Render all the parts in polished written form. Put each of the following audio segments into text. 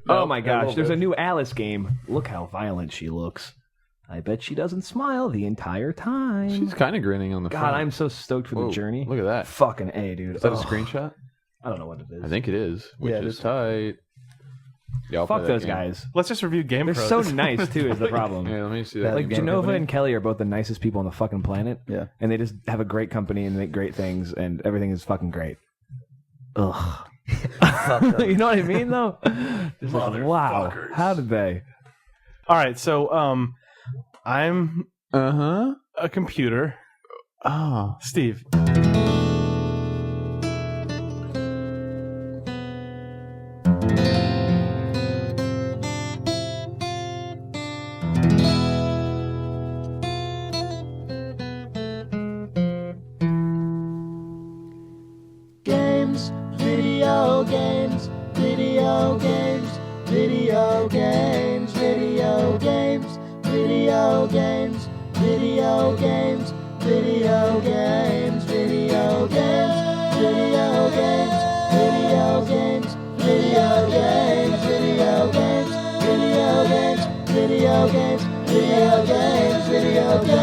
Oh my gosh, there's a new Alice game. Look how violent she looks. I bet she doesn't smile the entire time. She's kind of grinning on the front. God, I'm so stoked for the journey. Look at that. Fucking A, dude. Is that a screenshot? I don't know what it is. I think it is. Which is tight. Yeah, fuck those guys. Let's just review Game They're Pros. so nice, too, is the problem. Yeah, let me see that. Like, Genova and Kelly are both the nicest people on the fucking planet. Yeah. And they just have a great company and make great things, and everything is fucking great. Ugh. You know what I mean, though? Just like, wow. How did they? All right, so I'm a computer. Oh. Steve. Video games, video games, video games, video games, video games, video games, video games, video games, video games, video games, video games, video games, video games, video games, video games, video games.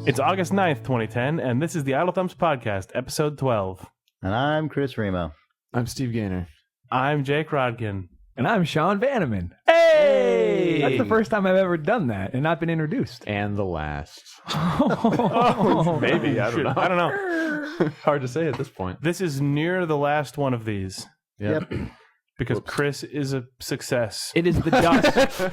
It's August 9th, 2010, and this is the Idle Thumbs Podcast, episode 12. And I'm Chris Remo. I'm Steve Gaynor. I'm Jake Rodkin. And I'm Sean Vanaman. Hey! That's the first time I've ever done that and not been introduced. And the last. Maybe, I don't know. I don't know. Hard to say at this point. This is near the last one of these. Yep. Because Chris is a success. It is the dusk.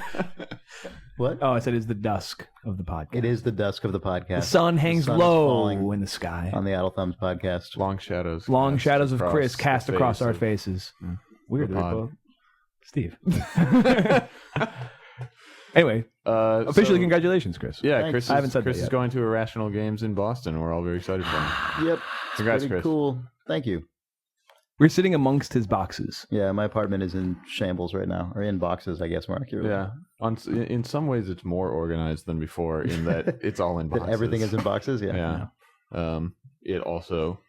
What? Oh, I said it's the dusk of the podcast. It is the dusk of the podcast. The sun hangs sun is low falling in the sky. on the Idle Thumbs podcast. Long shadows. Long shadows of across Chris cast the across face our of faces. Weird. the they're pod. both- Steve. Anyway, officially, congratulations, Chris. Yeah, Thanks. Chris, I haven't said Chris that is yet. going to Irrational Games in Boston. We're all very excited for him. Yep. Congrats, Pretty Chris. cool. Thank you. We're sitting amongst his boxes. Yeah, my apartment is in shambles right now, or in boxes, I guess more accurately. Yeah. In some ways, it's more organized than before in that it's all in That boxes. everything is in boxes. Yeah. Yeah. It also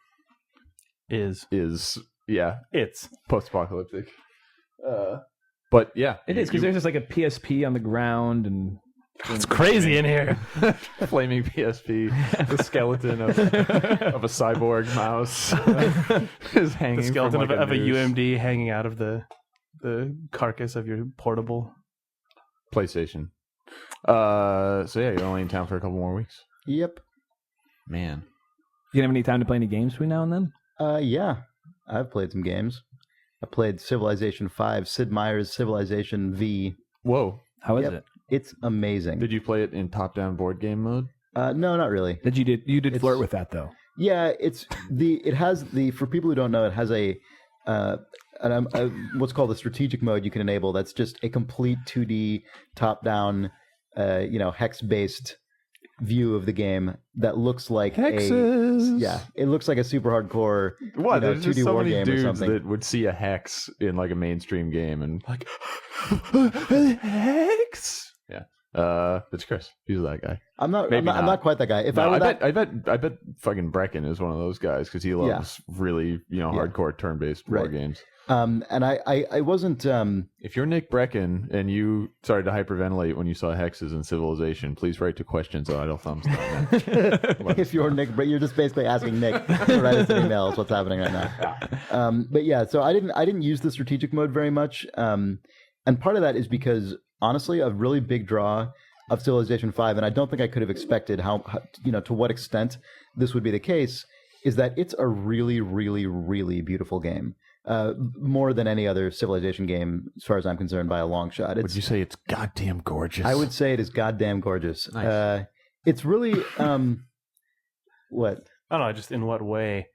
Is. is, It's. post-apocalyptic. But yeah. It is, because there's just like a PSP on the ground and... It's crazy in here. Flaming PSP, the skeleton of a cyborg mouse is hanging The skeleton from like of a noose. UMD hanging out of the carcass of your portable. PlayStation. So yeah, you're only in town for a couple more weeks. Yep. Man. You gonna have any time to play any games between now and then? Yeah. I've played some games. I played Civilization 5, Sid Meier's Civilization V. Whoa. How is Yep. it? It's amazing. Did you play it in top-down board game mode? No, not really. You did It's- flirt with that though. Yeah, it has for people who don't know, it has a what's called a strategic mode you can enable. That's just a complete 2D top-down, hex-based view of the game that looks like Hexes. it looks like a super hardcore What? There's 2D just so war many game or dudes something. that would see a hex in like a mainstream game and like hex. Yeah. It's Chris. He's that guy. I'm not Maybe I'm not. not quite that guy. If No, I were I that, bet fucking Brecken is one of those guys because he loves really hardcore turn-based board Right. games. and I wasn't If you're Nick Brecken and you started to hyperventilate when you saw hexes in Civilization, please write to questions@idlethumbs.net. if you're Nick, but you're just basically asking Nick to write us an email. Is what's happening right now. But yeah, so I didn't use the strategic mode very much, and part of that is because honestly, a really big draw of Civilization 5, and I don't think I could have expected how to what extent this would be the case, is that it's a really, really, really beautiful game. More than any other Civilization game, as far as I'm concerned, by a long shot. Would you say it's goddamn gorgeous? I would say it is goddamn gorgeous. Nice. It's really what? I don't know, just in what way?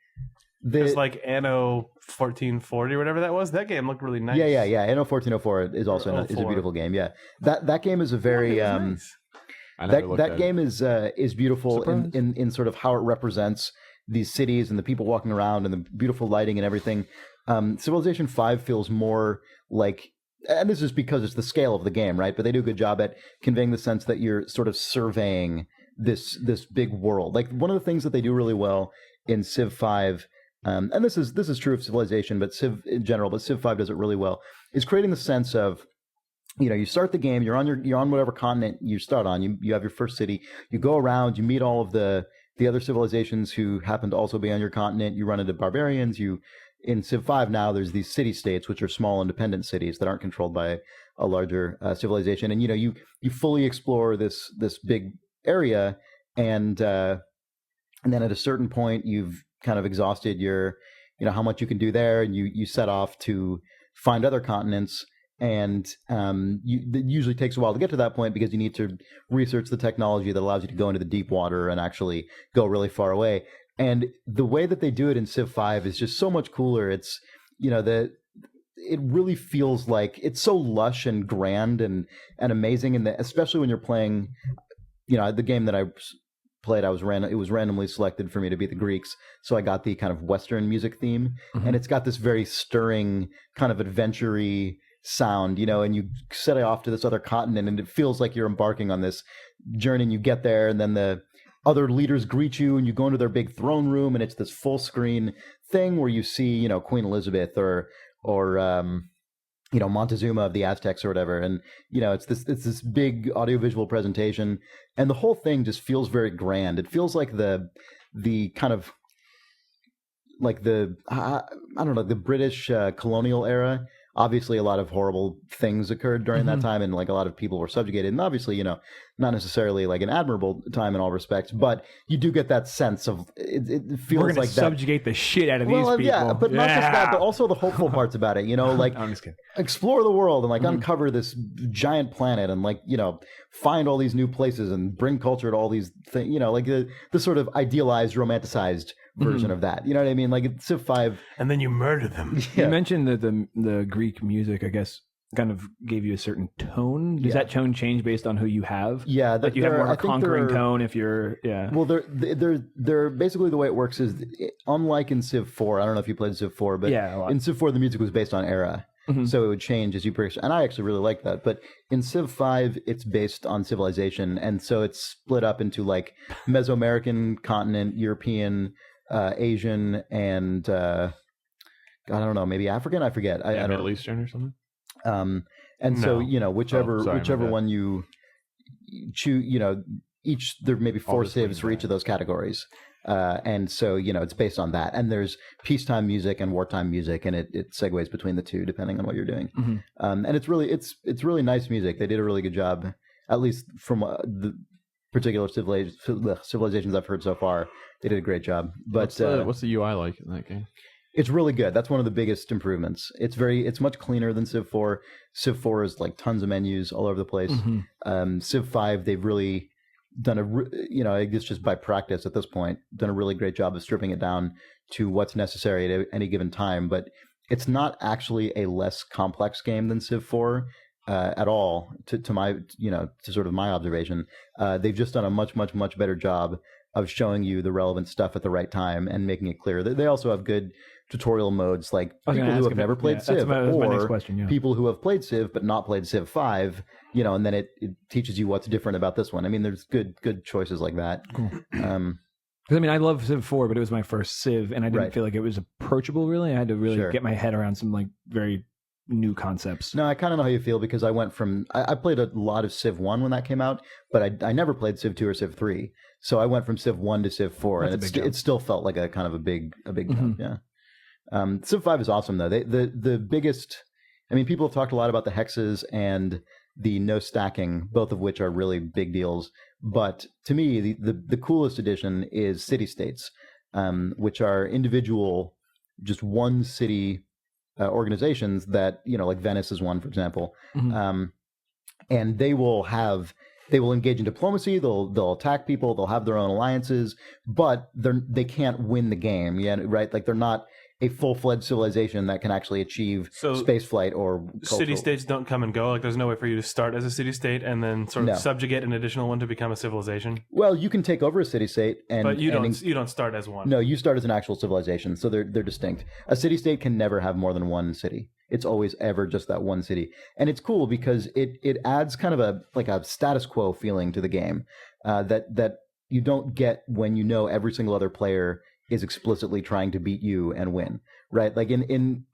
The, It's like Anno 1440 or whatever that was. That game looked really nice. Yeah. Anno 1404 is also is a beautiful game. Yeah, that game is a very It was nice. I never looked that at game is beautiful Surprise. in sort of how it represents these cities and the people walking around and the beautiful lighting and everything. Civilization 5 feels more like, and this is because it's the scale of the game, right? But they do a good job at conveying the sense that you're sort of surveying this big world. Like one of the things that they do really well in Civ 5 and this is true of Civilization, but Civ in general, but Civ 5 does it really well, is creating the sense of, you start the game, you're on whatever continent you start on, you have your first city, you go around, you meet all of the other civilizations who happen to also be on your continent, you run into barbarians, in Civ 5 now, there's these city-states, which are small independent cities that aren't controlled by a larger civilization, and you fully explore this big area, and then at a certain point you've kind of exhausted your how much you can do there, and you set off to find other continents, and it usually takes a while to get to that point because you need to research the technology that allows you to go into the deep water and actually go really far away. And the way that they do it in Civ 5 is just so much cooler. It's it really feels like it's so lush and grand and amazing, and especially when you're playing, the game that I played, it was randomly selected for me to be the Greeks, so I got the kind of Western music theme, and it's got this very stirring kind of adventure-y sound, and you set it off to this other continent, and it feels like you're embarking on this journey, and you get there, and then the other leaders greet you, and you go into their big throne room, and it's this full screen thing where you see, Queen Elizabeth or Montezuma of the Aztecs or whatever, and it's this big audiovisual presentation, and the whole thing just feels very grand. It feels like the kind of like the the British colonial era. Obviously, a lot of horrible things occurred during that time, and like a lot of people were subjugated. And obviously, not necessarily like an admirable time in all respects, but you do get that sense of it feels We're gonna like subjugate the shit out of these people. Yeah, but not just that, but also the hopeful parts about it. Like I'm just kidding. Explore the world and like uncover this giant planet and like find all these new places and bring culture to all these things. Like the sort of idealized, romanticized version of that. You know what I mean? Like it's Civ 5. And then you murder them. You mentioned that the Greek music, I guess, kind of gave you a certain tone. Does that tone change based on who you have? Yeah, like you have more of a conquering tone if you're Well, they're basically the way it works is unlike in Civ 4. I don't know if you played Civ 4, but in Civ 4 the music was based on era. So it would change as you progress, and I actually really like that. But in Civ 5, it's based on civilization, and so it's split up into like Mesoamerican continent, European, Asian, and I don't know, maybe African. I forget. I don't Middle Eastern or something. And so whichever one you choose, each there may be 4 civs for each of those categories. And so it's based on that, and there's peacetime music and wartime music, and it segues between the two depending on what you're doing. And it's really nice music. They did a really good job, at least from the particular civilizations I've heard so far. They did a great job. But what's the UI like in that game? It's really good. That's one of the biggest improvements. It's much cleaner than Civ 4. Civ 4 is like tons of menus all over the place. Civ 5, they've really done I guess just by practice at this point, done a really great job of stripping it down to what's necessary at any given time. But it's not actually a less complex game than Civ 4 at all. To my to sort of my observation, they've just done a much better job of showing you the relevant stuff at the right time and making it clear. They also have good tutorial modes, like people who have never played Civ, my next question, people who have played Civ but not played Civ 5, and then it teaches you what's different about this one. I mean, there's good choices like that. Cool. Because I love Civ 4, but it was my first Civ, and I didn't feel like it was approachable. Really, I had to really get my head around some like very new concepts. No, I kind of know how you feel because I went from I played a lot of Civ 1 when that came out, but I never played Civ 2 or Civ 3. So I went from Civ 1 to Civ 4, and it still felt like a kind of a big jump. Yeah. Civ 5 is awesome though. The biggest, people have talked a lot about the hexes and the no stacking, both of which are really big deals. But to me, the coolest addition is city states, which are individual, just one city organizations that like Venice is one, for example, and they will engage in diplomacy. They'll attack people. They'll have their own alliances, but they can't win the game. Yeah, right. Like they're not a full-fledged civilization that can actually achieve space flight or city-states don't come and go. Like there's no way for you to start as a city-state and then sort of subjugate an additional one to become a civilization. Well, you can take over a city-state, but you don't start as one. No, you start as an actual civilization, so they're distinct. A city-state can never have more than one city. It's always ever just that one city, and it's cool because it adds kind of a status quo feeling to the game that you don't get when every single other player is explicitly trying to beat you and win, right? Like in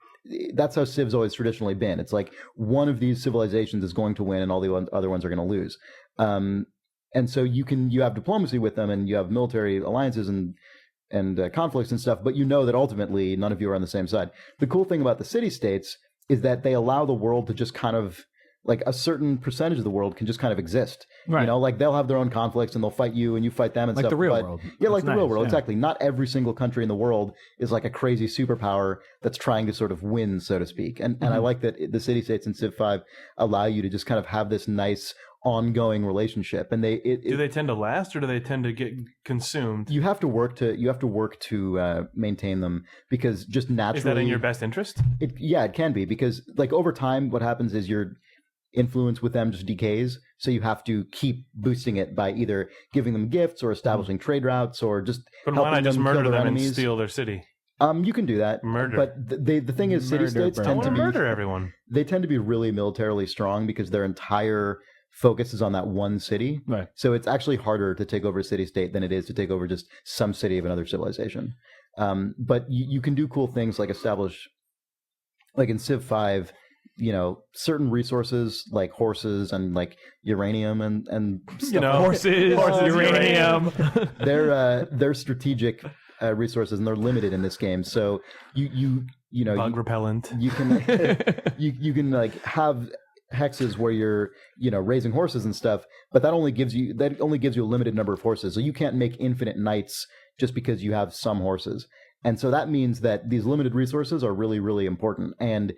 that's how Civ's always traditionally been. It's like one of these civilizations is going to win and all the other ones are going to lose. And so you have diplomacy with them and you have military alliances and conflicts and stuff, but you know that ultimately none of you are on the same side. The cool thing about the city-states is that they allow the world to just kind of, like a certain percentage of the world can just kind of exist. Right. You know, like they'll have their own conflicts and they'll fight you and you fight them and like stuff. The real world. Yeah, like the real world, exactly. Not every single country in the world is like a crazy superpower that's trying to sort of win, so to speak. And I like that the city-states in Civ 5 allow you to just kind of have this nice ongoing relationship. And do they tend to last or do they tend to get consumed? You have to work to maintain them, because just naturally. Is that in your best interest? It can be, because like over time what happens is your influence with them just decays, so you have to keep boosting it by either giving them gifts or establishing trade routes or just But why not just murder them and steal their city? You can do that. Murder. But the thing is, city-states tend to murder everyone. They tend to be really militarily strong because their entire focus is on that one city. Right. So it's actually harder to take over a city-state than it is to take over just some city of another civilization. But you can do cool things like establish, like in Civ 5, you know, certain resources like horses and like uranium and stuff. You know, horses, uranium. They're strategic resources and they're limited in this game. So you know, bug repellent. You can you can like have hexes where you're, you know, raising horses and stuff, but that only gives you a limited number of horses. So you can't make infinite knights just because you have some horses. And so that means that these limited resources are really, really important. And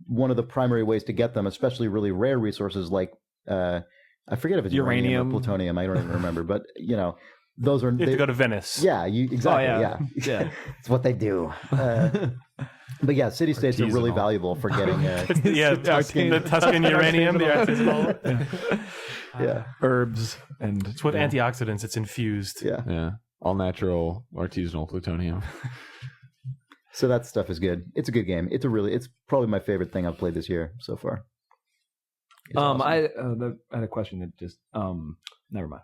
one of the primary ways to get them, especially really rare resources like I forget if it's uranium or plutonium, I don't even remember, but you know, those are you have to go to Venice. Yeah, exactly. Yeah. It's what they do. But yeah, city-states are really valuable for getting the Tuscan uranium, the artisanal. Yeah, herbs, and it's with antioxidants. It's infused. Yeah, all natural artisanal plutonium. So that stuff is good. It's a good game. It's probably my favorite thing I've played this year so far. Awesome. I had a question that just never mind.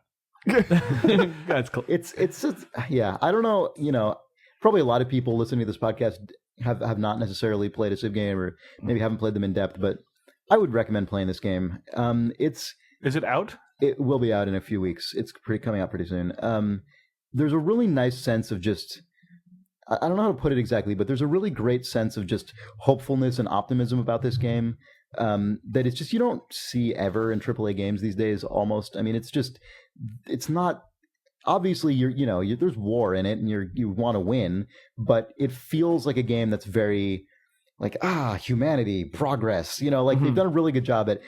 That's cool. It's just, yeah. I don't know. You know, probably a lot of people listening to this podcast have not necessarily played a Civ game or maybe haven't played them in depth, but I would recommend playing this game. Is it out? It will be out in a few weeks. It's coming out pretty soon. There's a really nice sense of just, I don't know how to put it exactly, but there's a really great sense of just hopefulness and optimism about this game that it's just, you don't see ever in AAA games these days almost. I mean, it's not, obviously there's war in it and you want to win, but it feels like a game that's very like, humanity, progress, you know, like they've done a really good job at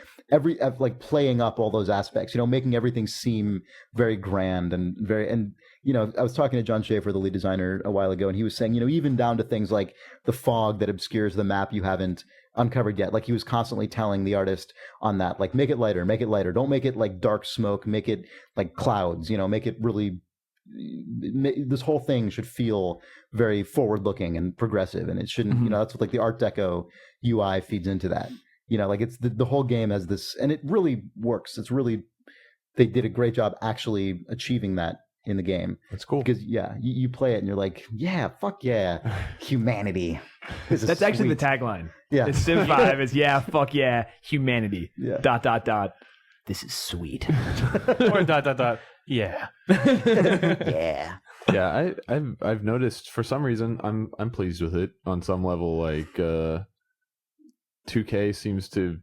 like playing up all those aspects, you know, making everything seem very grand and you know, I was talking to John Schaefer, the lead designer, a while ago, and he was saying, you know, even down to things like the fog that obscures the map you haven't uncovered yet. Like he was constantly telling the artist on that, like, make it lighter. Don't make it like dark smoke. Make it like clouds, you know, make it really, this whole thing should feel very forward looking and progressive. And it shouldn't, you know, that's what like the Art Deco UI feeds into that. You know, like it's the whole game has this, and it really works. They did a great job actually achieving that in the game. That's cool. Because you play it and you're like, yeah, fuck yeah, humanity. That's actually the tagline. Yeah. It's Civ 5 is fuck yeah, humanity. Yeah. ... This is sweet. Or ... Yeah. Yeah. Yeah, I've noticed for some reason I'm pleased with it on some level. Like 2K seems to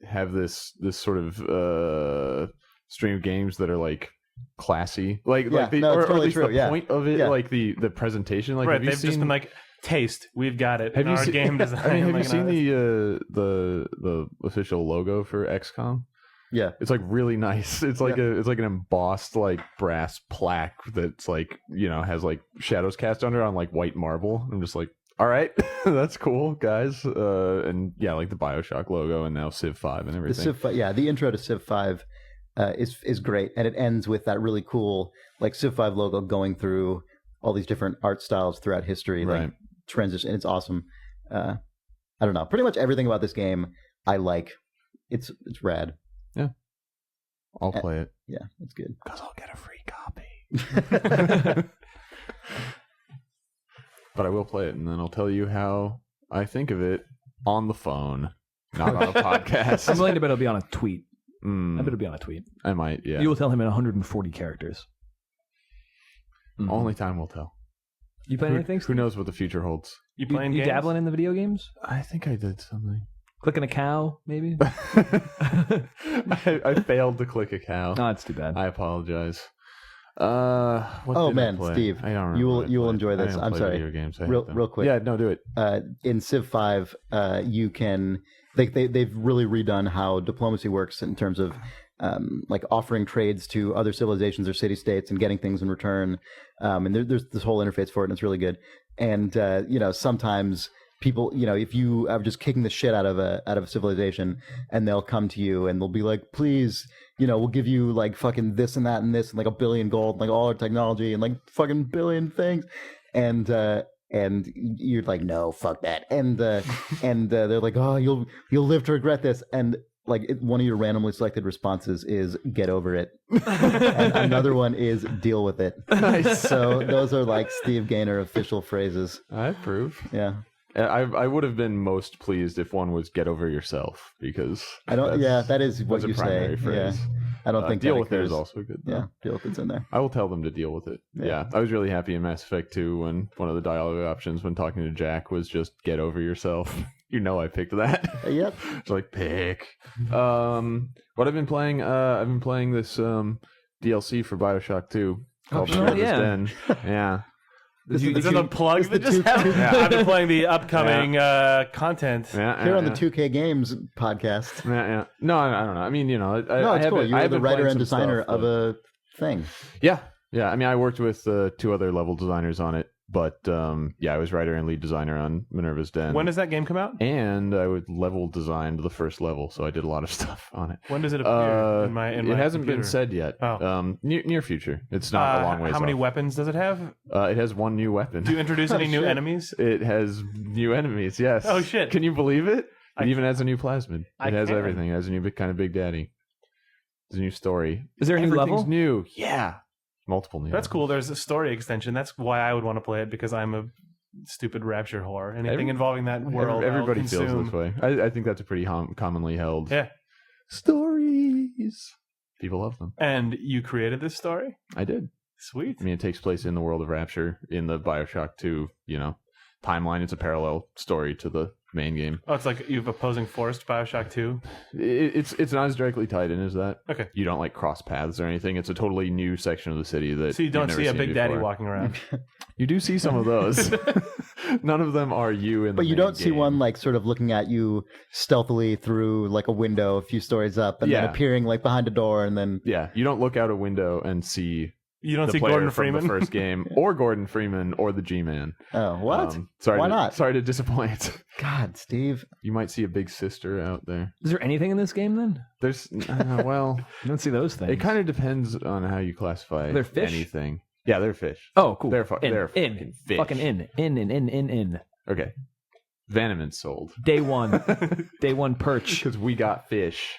have this sort of stream of games that are like classy, or at least the point of it, like the presentation. Like, right, they've just been like, taste, we've got it. Have you seen game design? Have you seen the official logo for XCOM? Yeah, it's like really nice. It's like it's like an embossed like brass plaque that's like, you know, has like shadows cast under it on like white marble. I'm just like, all right, that's cool, guys. And yeah, like the BioShock logo and now Civ 5 and everything. The Civ 5, the intro to Civ 5 is great, and it ends with that really cool like Civ 5 logo going through all these different art styles throughout history, right. Like transition. And it's awesome. I don't know, pretty much everything about this game I like. It's rad. Yeah, I'll play it. Yeah, it's good because I'll get a free copy. but I will play it, and then I'll tell you how I think of it on the phone, not on a podcast. I'm willing to bet it'll be on a tweet. I Mm, bet it'll be on a tweet. I might, yeah. You will tell him in 140 characters. Only time will tell. You playing anything? Who knows what the future holds? You playing You games? dabbling in the video games? I think I did something. Clicking a cow, maybe? I failed to click a cow. No, that's too bad. I apologize. What Oh, did I man, play? Steve, I don't remember you will- what I you will played. enjoy I this. don't I'm play sorry. Video games. I Real- hate them. real quick. Yeah, no, do it. In Civ 5, you can they've really redone how diplomacy works in terms of like offering trades to other civilizations or city states and getting things in return. And there's this whole interface for it, and it's really good. And sometimes people, if you are just kicking the shit out of a civilization, and they'll come to you and they'll be like, please, we'll give you like fucking this and that and this and like $1 billion gold, and like all our technology and like fucking billion things, and you're like, no, fuck that, and they're like, oh, you'll live to regret this, and like one of your randomly selected responses is get over it, and another one is deal with it. Nice. So those are like Steve Gaynor official phrases. I approve. Yeah. I would have been most pleased if one was get over yourself, because I don't. Yeah, that is what that's a you say. primary phrase. Yeah, I don't think deal that with it occurs. is also good. Though. Yeah, deal with it's in there. I will tell them to deal with it. Yeah. Yeah. I was really happy in Mass Effect 2 when one of the dialogue options when talking to Jack was just get over yourself. I picked that. Yep. It's like pick. What I've been playing, I've been playing this DLC for BioShock 2 called Minerva's yeah. Den. Yeah. Is it a plug that just happened? I've been playing the upcoming content. Yeah. Here on the 2K Games podcast. Yeah. No, I don't know. I mean, No, it's cool. You're the writer and designer of a thing. Yeah. I mean, I worked with 2 other level designers on it, but I was writer and lead designer on Minerva's Den. When does that game come out? And I would level designed the first level, so I did a lot of stuff on it. When does it appear? In my it hasn't computer? been said yet. Oh. Near future. It's not a long ways How many off. weapons does it have? It has 1 new weapon. Do you introduce any new shit. enemies? It has new enemies. Yes. Oh, shit. Can you believe it? I It even has a new plasmid. I It has can. everything. It has a new kind of Big Daddy. There's a new story. Is there a new Everything's level? new. Yeah. Multiple new. That's cool. There's a story extension. That's why I would want to play it, because I'm a stupid rapture whore. Anything involving that world, Everybody I'll feels consume. this way. I think that's a pretty commonly held. Yeah. Stories. People love them. And you created this story? I did. Sweet. I mean, it takes place in the world of Rapture in the BioShock 2, timeline. It's a parallel story to the main game. Oh, it's like you've opposing forced BioShock 2. It's not as directly tied in as that. Okay. You don't like cross paths or anything. It's a totally new section of the city that So you don't you've never see a seen Big Daddy before. walking around. You do see some of those. None of them are you in the But you main don't see game. one like sort of looking at you stealthily through like a window a few stories up and then Yeah. appearing like behind a door and then Yeah, you don't look out a window and see You don't the see player Gordon from Freeman. the first game, or Gordon Freeman, or the G-Man. oh what? Sorry, Why not? Sorry to disappoint. God, Steve. You might see a big sister out there. Is there anything in this game then? There's well, You don't see those things. it kind of depends on how you classify They're fish? anything. Yeah, they're fish. Oh, cool. They're in, fucking fish. Fucking in. Okay, Vanaman sold Day one perch. because we got fish.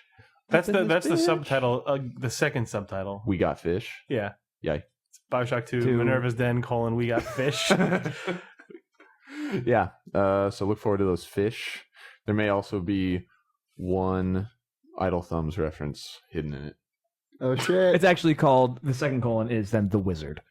That's Nothing the is fish. subtitle, the second subtitle. We got fish. Yeah. Yay. It's BioShock 2, Two. Minerva's Den, we got fish. Yeah. So look forward to those fish. There may also be one Idle Thumbs reference hidden in it. Oh shit. It's actually called, the second colon is then the wizard.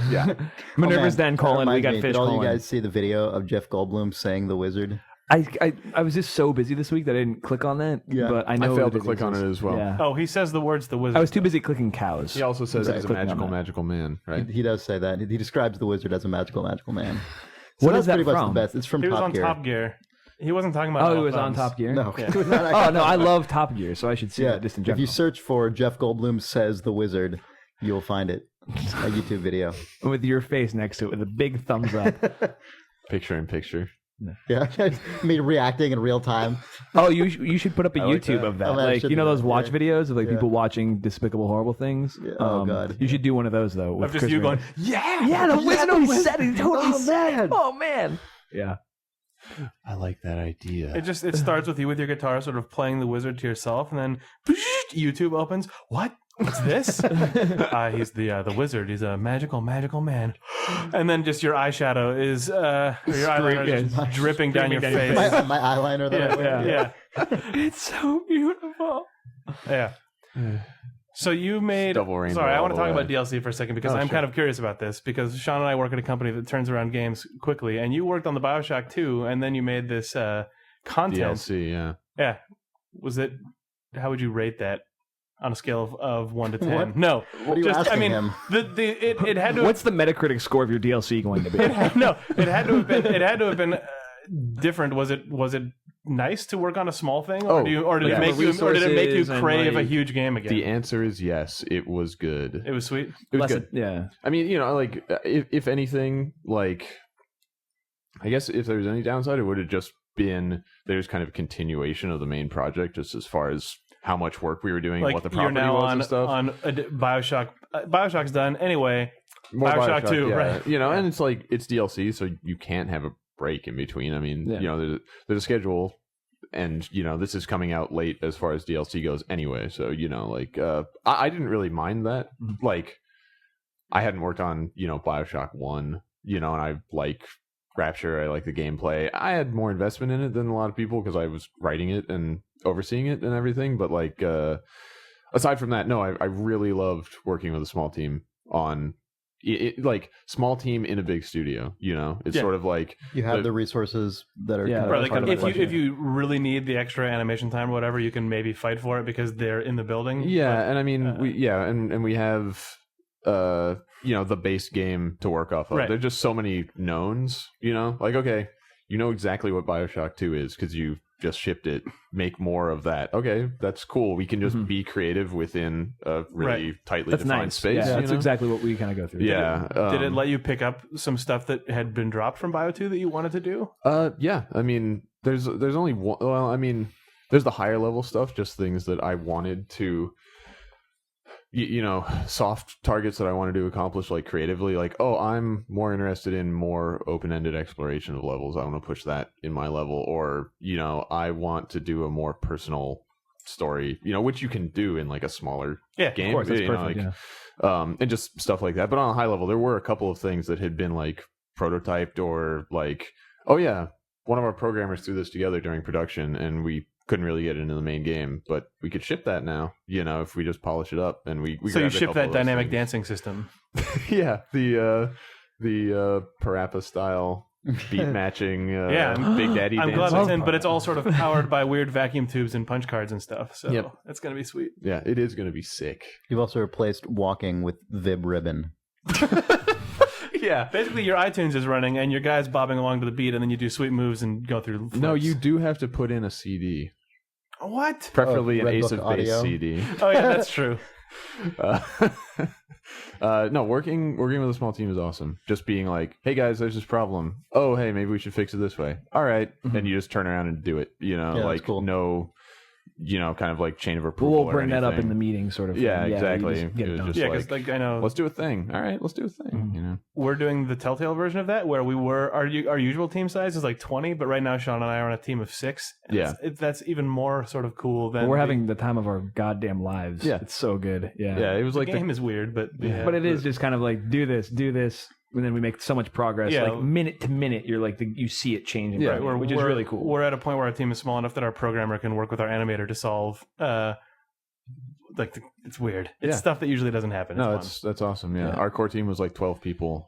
Yeah. Minerva's Oh, man, Den that colon, we reminds got me, fish Did all colon. you guys see the video of Jeff Goldblum saying the wizard? I was just so busy this week that I didn't click on that. Yeah. But I I know failed that to click on it as well. Yeah. Oh, he says the words the wizard. I was too busy clicking cows. He also says Right, he's a clicking on magical that. man, right? He does say that. He describes the wizard as a magical man. So What that's is that pretty much from? the best. It's from He was Top on Gear. Top Gear. He wasn't talking about Oh, he Idle was on Thumbs. Top Gear? No. Yeah. It was not Oh, no, I love Top Gear, so I should see Yeah, that just in if general. you search for Jeff Goldblum says the wizard, you'll find it. A YouTube video. With your face next to it with a big thumbs up. Picture in picture. Yeah, me reacting in real time. Oh, you should put up a I like YouTube that. of that. Oh, man, I Like, should you know do those that, watch yeah. videos of like Yeah. people watching despicable, horrible things? Yeah. Oh, God. You should do one of those, though. With Of just Chris you Rader. going, yeah! Yeah, the wizard he said it. He totally Oh, said man. it. Oh, man. Yeah. I like that idea. It starts with you with your guitar sort of playing the wizard to yourself, and then YouTube opens. What? What's this? He's the wizard. He's a magical man. And then just your eyeshadow is your eyeliner is just dripping down your face. My eyeliner. Yeah. It's so beautiful. Yeah. So you made. Double Sorry, I want to rainbow talk all about the way. DLC for a second because I'm kind of curious about this because Sean and I work at a company that turns around games quickly, and you worked on the BioShock 2, and then you made this content. DLC, yeah. Yeah. Was it? How would you rate that on a scale of 1 to 10? What? No. What are you asking him? It had to. What's the Metacritic score of your DLC going to be? It had to have been different. Was it nice to work on a small thing, or did it make you crave a huge game again? The answer is yes. It was good. It was sweet. It was good. Yeah. I mean, like if anything, like I guess if there was any downside, it would have just been there's kind of a continuation of the main project, just as far as how much work we were doing, Like what the you're property now was on and stuff. on BioShock. BioShock's done anyway. More BioShock 2, yeah. right? And it's like it's DLC, so you can't have a break in between. I mean, there's a schedule, and this is coming out late as far as DLC goes anyway. So I didn't really mind that. Like, I hadn't worked on BioShock 1, and I like Rapture. I like the gameplay. I had more investment in it than a lot of people because I was writing it and overseeing it and everything. But aside from that, no, I really loved working with a small team on. Like small team in a big studio, it's sort of like You have the resources that are kind of Right, part of like the if you really need the extra animation time or whatever, you can maybe fight for it because they're in the building. and I mean we have the base game to work off of. Right. There's just so many knowns, like okay, exactly what BioShock 2 is because you just shipped it. Make more of that. Okay, that's cool. We can just be creative within a really tightly That's defined nice. space. Yeah, that's exactly what we kind of go through. Yeah. Did it let you pick up some stuff that had been dropped from Bio 2 that you wanted to do? Yeah. I mean, there's only one. Well, I mean, there's the higher level stuff, just things that I wanted to, soft targets that I wanted to accomplish, like creatively. Like, oh, I'm more interested in more open-ended exploration of levels. I want to push that in my level, or I want to do a more personal story. Which you can do in like a smaller game. Of course, that's perfect. And just stuff like that. But on a high level, there were a couple of things that had been like prototyped or like, oh yeah, one of our programmers threw this together during production and we couldn't really get it into the main game, but we could ship that now, if we just polish it up and we So you grabbed a ship couple that of those dynamic things. dancing system. Yeah, the Parappa style beat matching Big Daddy I'm dancing. glad it's in, but it's all sort of powered by weird vacuum tubes and punch cards and stuff. So it's going to be sweet. Yeah, it is going to be sick. You've also replaced walking with Vib ribbon. Yeah, basically your iTunes is running and your guy's bobbing along to the beat, and then you do sweet moves and go through flips. No, you do have to put in a CD, What? preferably an Red Ace Book of Base audio. CD. Oh yeah, that's true. No, working with a small team is awesome. Just being like, hey guys, there's this problem. Oh, hey, maybe we should fix it this way. All right, and you just turn around and do it. that's like cool. No, kind of like chain of approval. We'll bring or that up in anything. the meeting, sort of. Yeah, thing. exactly. you just get it It was done. just Yeah, because like I know let's do a thing. All right, let's do a thing. we're doing the Telltale version of that, where we were our usual team size is like 20, but right now Sean and I are on a team of 6. And Yeah. that's even more sort of cool than We're having the time of our goddamn lives. Yeah. It's so good. Yeah. Yeah, it was the like game is weird, but But it is just kind of like do this, and then we make so much progress. Yeah. Like minute to minute, you're like you see it changing. Yeah, right, which is really cool. We're at a point where our team is small enough that our programmer can work with our animator to solve it's weird. It's stuff that usually doesn't happen. No, it's that's awesome. Yeah. Our core team was like 12 people,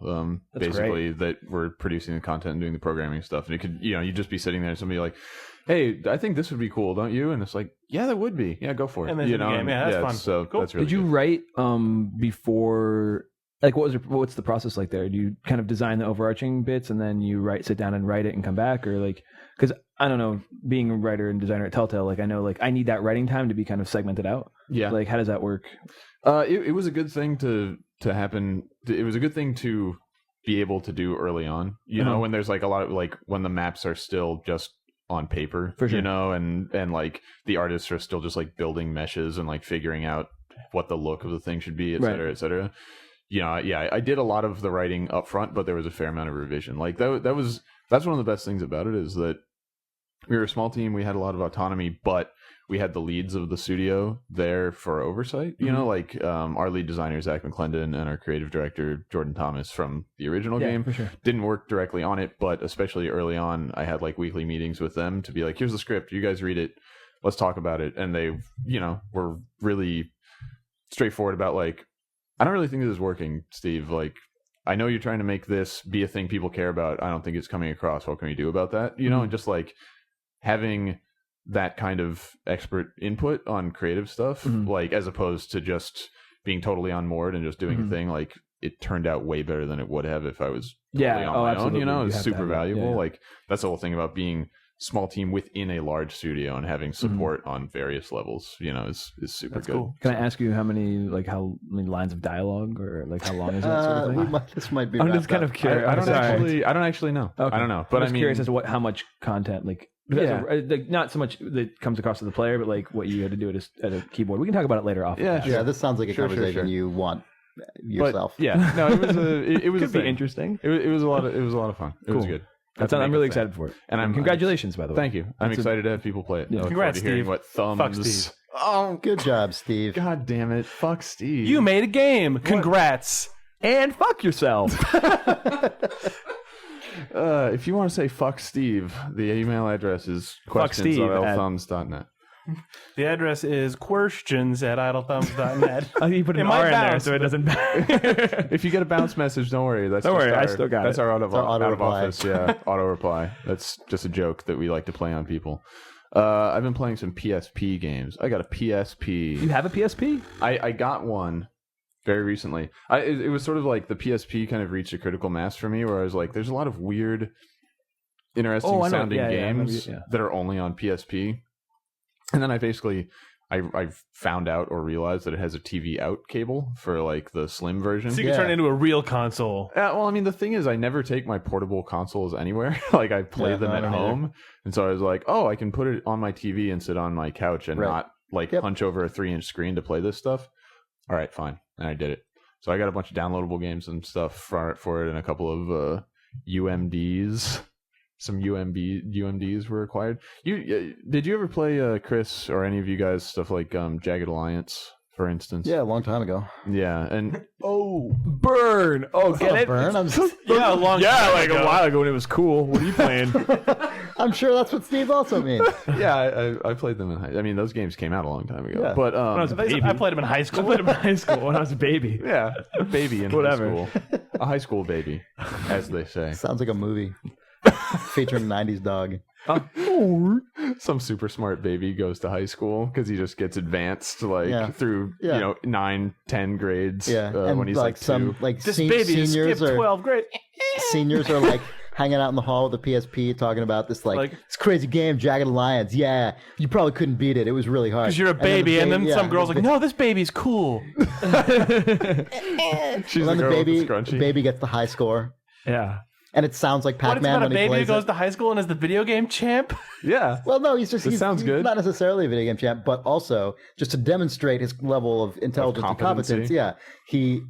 That's basically that were producing the content and doing the programming stuff. And it could, you'd just be sitting there and somebody like, hey, I think this would be cool, don't you? And it's like, yeah, that would be. Yeah, go for it. And then the game. Yeah, that's fun. So Cool. that's really Did you good. write before? Like, what's the process like there? Do you kind of design the overarching bits and then you sit down and write it and come back, or like? Because I don't know, being a writer and designer at Telltale, like I know, like I need that writing time to be kind of segmented out. Yeah. Like, how does that work? It was a good thing to happen. It was a good thing to be able to do early on, when there's like a lot of like when the maps are still just on paper, For sure. and like the artists are still just like building meshes and like figuring out what the look of the thing should be, et cetera, et cetera. I did a lot of the writing up front, but there was a fair amount of revision. Like that's one of the best things about it is that we were a small team. We had a lot of autonomy, but we had the leads of the studio there for oversight. You know, like our lead designer, Zach McClendon, and our creative director, Jordan Thomas, from the original game. For sure. Didn't work directly on it, but especially early on, I had like weekly meetings with them to be like, here's the script. You guys read it. Let's talk about it. And they, you know, were really straightforward about like, I don't really think this is working, Steve. Like, I know you're trying to make this be a thing people care about. I don't think it's coming across. What can we do about that? You know, and just like having that kind of expert input on creative stuff, like as opposed to just being totally on board and just doing a thing, like it turned out way better than it would have if I was totally on my own, you know. It's super valuable. Like that's the whole thing about being small team within a large studio and having support on various levels, you know, is super good. Cool. Can I ask you how many lines of dialogue or like how long is that sort of thing? This might be. I'm just kind of curious. I don't actually know. Okay. I don't know, but I'm curious as to how much content not so much that comes across to the player, but like what you had to do at a keyboard. We can talk about it later off. Yeah, this sounds like a conversation you want yourself. But, yeah, no, it was could be interesting. It was a lot of fun. It was good. I'm really excited for it. And congratulations, by the way. Thank you. I'm excited to have people play it. Yeah. Congrats, Steve. What thumbs? Fuck Steve. Oh, good job, Steve. God damn it. Fuck Steve. You made a game. Congrats. And fuck yourself. If you want to say fuck Steve, the email address is questions@idlethumbs.net. The address is questions@idlethumbs.net. You put an R in there so it doesn't matter. If you get a bounce message, don't worry. Don't worry, I still got it. That's our out of reply. office, auto reply. That's just a joke that we like to play on people. I've been playing some PSP games. I got a PSP. You have a PSP? I got one very recently. It was sort of like the PSP kind of reached a critical mass for me where I was like, there's a lot of weird, interesting sounding games that are only on PSP. And then I found out or realized that it has a TV out cable for like the slim version. So you can turn it into a real console. Well, I mean, the thing is, I never take my portable consoles anywhere. Like I play them at home. And so I was like, oh, I can put it on my TV and sit on my couch and not like hunch over a 3-inch screen to play this stuff. All right, fine. And I did it. So I got a bunch of downloadable games and stuff for it and a couple of UMDs. Some UMDs were acquired. Did you ever play, Chris, or any of you guys, stuff like Jagged Alliance, for instance? Yeah, a long time ago. Yeah, and Burn! Get it? Burn? A long time ago. A while ago when it was cool. What are you playing? I'm sure that's what Steve also means. Yeah, I played them in high. I mean, those games came out a long time ago. Yeah. But I played them in high school. when I was a baby. Yeah, a baby in Whatever. high school. A high school baby, as they say. Sounds like a movie featuring a 90s dog. Some super smart baby goes to high school because he just gets advanced through 9-10 grades And when he's like some 2. like This baby skipped 12 grades. Seniors are like hanging out in the hall with the PSP talking about this this crazy game, Jagged Alliance. Yeah, you probably couldn't beat it. It was really hard. Because you're a baby, and then some girl's like, no, this baby's cool. She's and the girl with the the scrunchie. baby gets the high score. Yeah. And it sounds like What, it's Pac-Man about a when he baby who plays goes it. to high school and is the video game champ? Yeah. Well, no, he's sounds good. not necessarily a video game champ, but also just to demonstrate his level of intelligence and competence. Yeah, he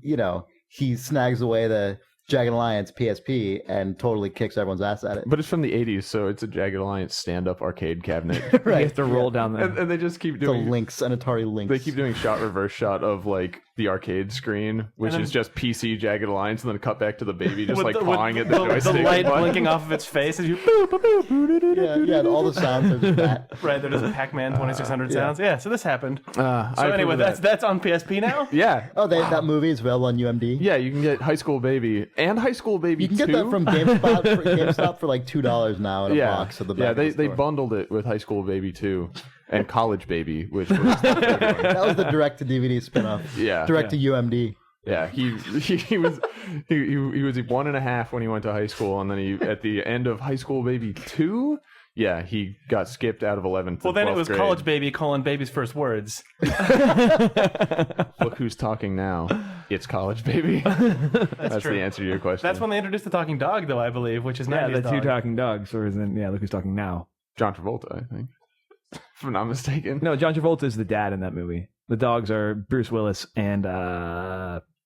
snags away the Jagged Alliance PSP and totally kicks everyone's ass at it. But it's from the 80s, so it's a Jagged Alliance stand-up arcade cabinet. Right. You have to roll down there. And they just keep The doing Lynx, an Atari Lynx. They keep doing shot reverse shot of like the arcade screen, which is just PC Jagged Alliance, and then cut back to the baby just pawing at the joystick. The light blinking off of its face as you boop, boop, boop, boop, boop, boop. Yeah, all the sounds are just that. Right, there does Pac-Man 2600 sounds. Yeah, so this happened. So anyway, that's on PSP now? Yeah. Oh, that movie is available on UMD. Yeah, you can get High School Baby and High School Baby You can 2. get that from GameStop for like $2 now in a box at the back. Yeah, of the they store. bundled it with High School Baby 2 and College Baby, which was the third one. That was the direct-to-DVD spinoff. Yeah. Direct-to-UMD. Yeah, he was 1.5 when he went to high school, and then at the end of High School Baby 2, he got skipped out of 11th. Well, then it 12th was grade. College Baby : Baby's first words. Look who's talking now. It's College Baby. That's true. the answer to your question. That's when they introduced the talking dog, though, I believe, which is 90s the dog. two talking dogs. Or is it, look who's talking now. John Travolta, I think. If I'm not mistaken. No, John Travolta is the dad in that movie. The dogs are Bruce Willis and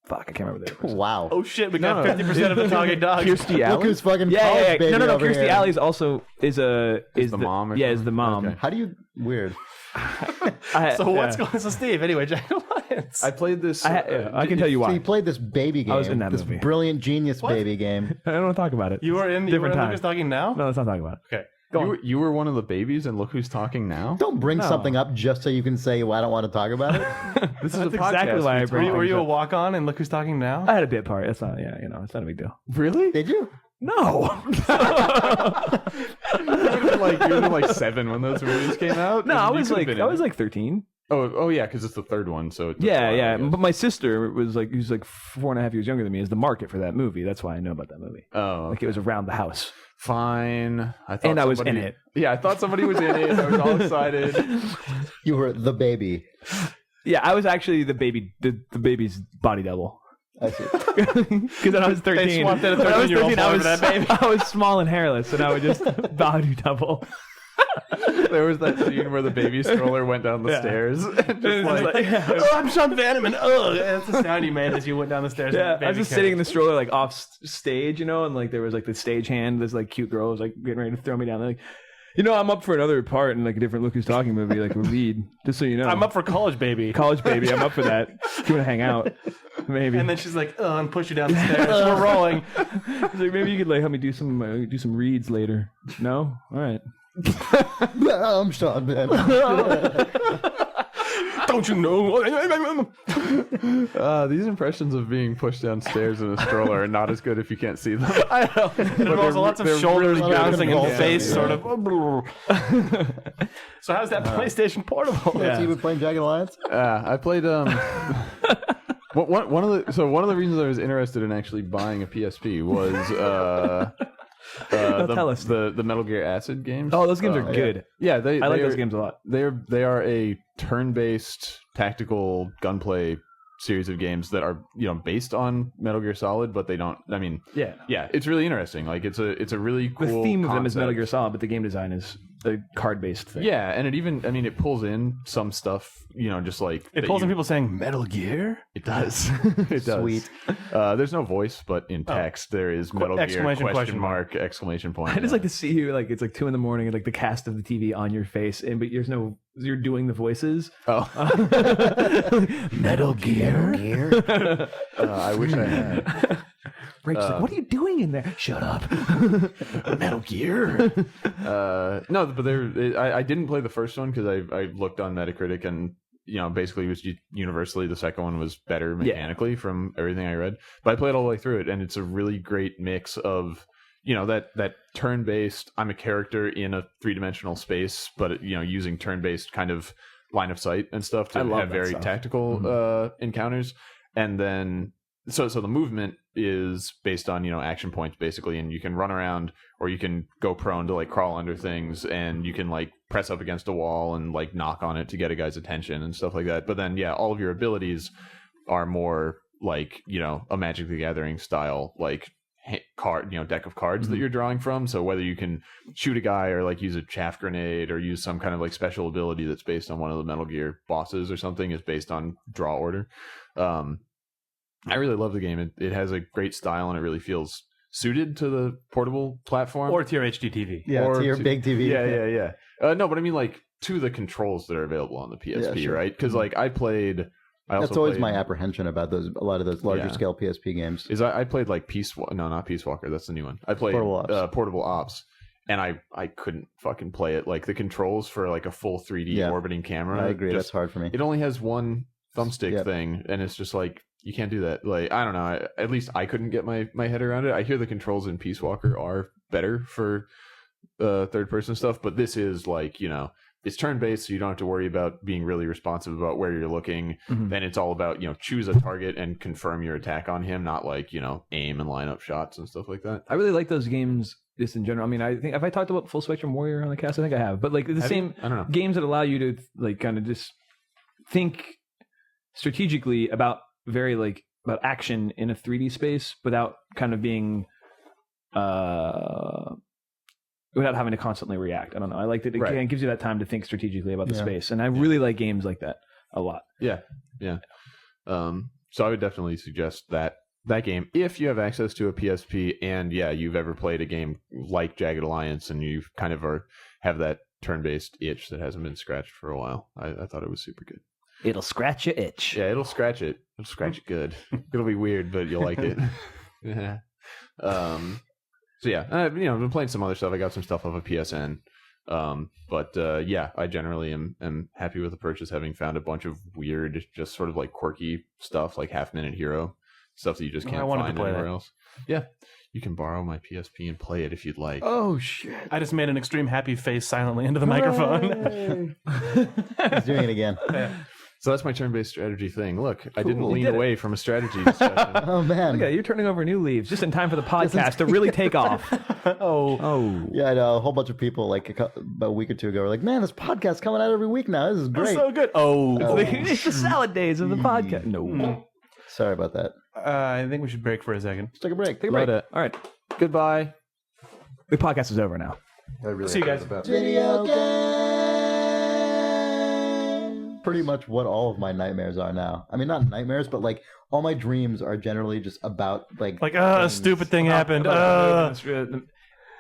Fuck, I can't remember the person. Wow. Oh shit, we got 50% of the talking dogs. Kirstie Look Alley. who's fucking Yeah, college baby no. over Kirstie here. Alley is also is the mom or is the mom. Okay. How do you weird? So what's going on? So Steve, anyway, Jack Alliance. I played this. I can tell you So why. you played this baby game. was in that this movie. brilliant genius baby game. I don't want to talk about it. You were in Different time. Lucas Talking Now? No, let's not talk about it. Okay. You were one of the babies, and look who's talking now. Don't bring No. something up just so you can say, well, I don't want to talk about it. This is That's a podcast. exactly why I bring Were you a things up. walk-on and Look Who's Talking Now? I had a bit part. That's not. Yeah, it's not a big deal. Really? Did you? No. You were like 7 when those movies came out. No, I You was could've like been I in was it. like 13. Oh yeah, because it's the third one. So it's Yeah, yeah. I guess. But my sister was like, who's like 4.5 years younger than me, is the market for that movie. That's why I know about that movie. Oh, Like it was around the house. fine. And I was in it. Yeah, I thought somebody was in it. I was all excited. You were the baby. Yeah, I was actually the baby's body double. I see. Because when I was 13, They swapped in a when I was 13-year-old 13, I boy was for that baby. I was small and hairless, and I would just body double. There was that scene where the baby stroller went down the Yeah. stairs. And It just was like, Oh, I'm Sean Vanaman. Oh, that's the sound you made as you went down the stairs. Yeah, and I was baby just sitting in carriage. the stroller like off stage, and like there was like the stage hand. This like cute girl was like getting ready to throw me down. They're like, I'm up for another part in like a different Look Who's Talking movie, like a lead. Just so you know, I'm up for College Baby. College Baby. I'm up for that. If you want to hang out, maybe. And then she's like, and push you down the stairs. We're rolling. She's like, maybe you could like help me do some reads later. No, all right. I'm Sean, man. Don't you know? these impressions of being pushed downstairs in a stroller are not as good if you can't see them. I know. It involves lots of they're shoulders really good. bouncing and Yeah. face Yeah. sort of. So how's that PlayStation Portable? So you were playing Dragon Alliance? I played one of the reasons I was interested in actually buying a PSP was Tell us. the Metal Gear Acid games. Oh, those games are good. Yeah, I like those games a lot. They are a turn-based tactical gunplay series of games that are based on Metal Gear Solid, but they don't. I mean, Yeah. it's really interesting. Like it's a really cool. The theme of them is Metal concept. Gear Solid, but the game design is a card-based thing. Yeah, and it pulls in some stuff, just like It that pulls in you- people saying Metal Gear. It does. It does. Sweet. There's no voice, but in text there is Metal Gear exclamation mark exclamation point. I just like to see you like it's like 2 a.m. and like the cast of the TV on your face, but you're doing the voices. Oh, Metal Gear. I wish I had. Rachel's like, what are you doing in there? Shut up. Metal Gear. No, but I didn't play the first one because I looked on Metacritic and basically it was universally the second one was better mechanically from everything I read. But I played all the way through it, and it's a really great mix of that turn-based. I'm a character in a 3-dimensional space, but using turn-based kind of line of sight and stuff to I love have that very stuff. tactical encounters, and then. So the movement is based on action points basically, and you can run around or you can go prone to like crawl under things, and you can like press up against a wall and like knock on it to get a guy's attention and stuff like that. But then all of your abilities are more like a Magic the Gathering style like card deck of cards that you're drawing from. So whether you can shoot a guy or like use a chaff grenade or use some kind of like special ability that's based on one of the Metal Gear bosses or something is based on draw order. I really love the game. It has a great style, and it really feels suited to the portable platform. Or to your HD TV. Yeah, Or to your to- big TV. Yeah. No, but I mean like to the controls that are available on the PSP, Yeah, sure. right? Because like I That's always my apprehension about a lot of those larger Yeah. scale PSP games. I played like not Peace Walker. That's the new one. I played Portable Ops. and I couldn't fucking play it. Like the controls for like a full 3D orbiting camera. I agree. just- That's hard for me. It only has one thumbstick Yep. thing, and it's just like you can't do that. Like I don't know. At least I couldn't get my head around it. I hear the controls in Peace Walker are better for third person stuff, but this is like it's turn based, so you don't have to worry about being really responsive about where you're looking. Mhm. Then it's all about choose a target and confirm your attack on him, not like aim and line up shots and stuff like that. I really like those games just in general. I mean, I think have I talked about Full Spectrum Warrior on the cast? I think I have. But like the same I don't know. games that allow you to like kind of just think strategically about about action in a 3D space without kind of being without having to constantly react. I don't know. I like that it Right. kind of gives you that time to think strategically about the Yeah. space, and I really like games like that a lot. Yeah. So I would definitely suggest that game if you have access to a PSP and you've ever played a game like Jagged Alliance and you kind of have that turn-based itch that hasn't been scratched for a while. I thought it was super good. It'll scratch your itch. Yeah, it'll scratch it. It'll scratch it good. It'll be weird, but you'll like it. Yeah. I've been playing some other stuff. I got some stuff off of PSN. I generally am happy with the purchase, having found a bunch of weird, just sort of like quirky stuff, like Half Minute Hero stuff that you just can't find anywhere else. Yeah, you can borrow my PSP and play it if you'd like. Oh shit! I just made an extreme happy face silently into the microphone. He's doing it again. Yeah. So that's my turn-based strategy thing. Look, I didn't lean away from a strategy discussion. Oh man! Look at you're turning over new leaves just in time for the podcast to really take off. Oh. Yeah, I know. A whole bunch of people like about a week or two ago were like, "Man, this podcast's coming out every week now. This is great. So good." It's the salad days of the podcast. No. Sorry about that. I think we should break for a second. Let's take a break. Take a break. All right. Goodbye. The podcast is over now. See you guys. Video game. Pretty much what all of my nightmares are now. I mean, not nightmares, but like all my dreams are generally just about a stupid thing happened.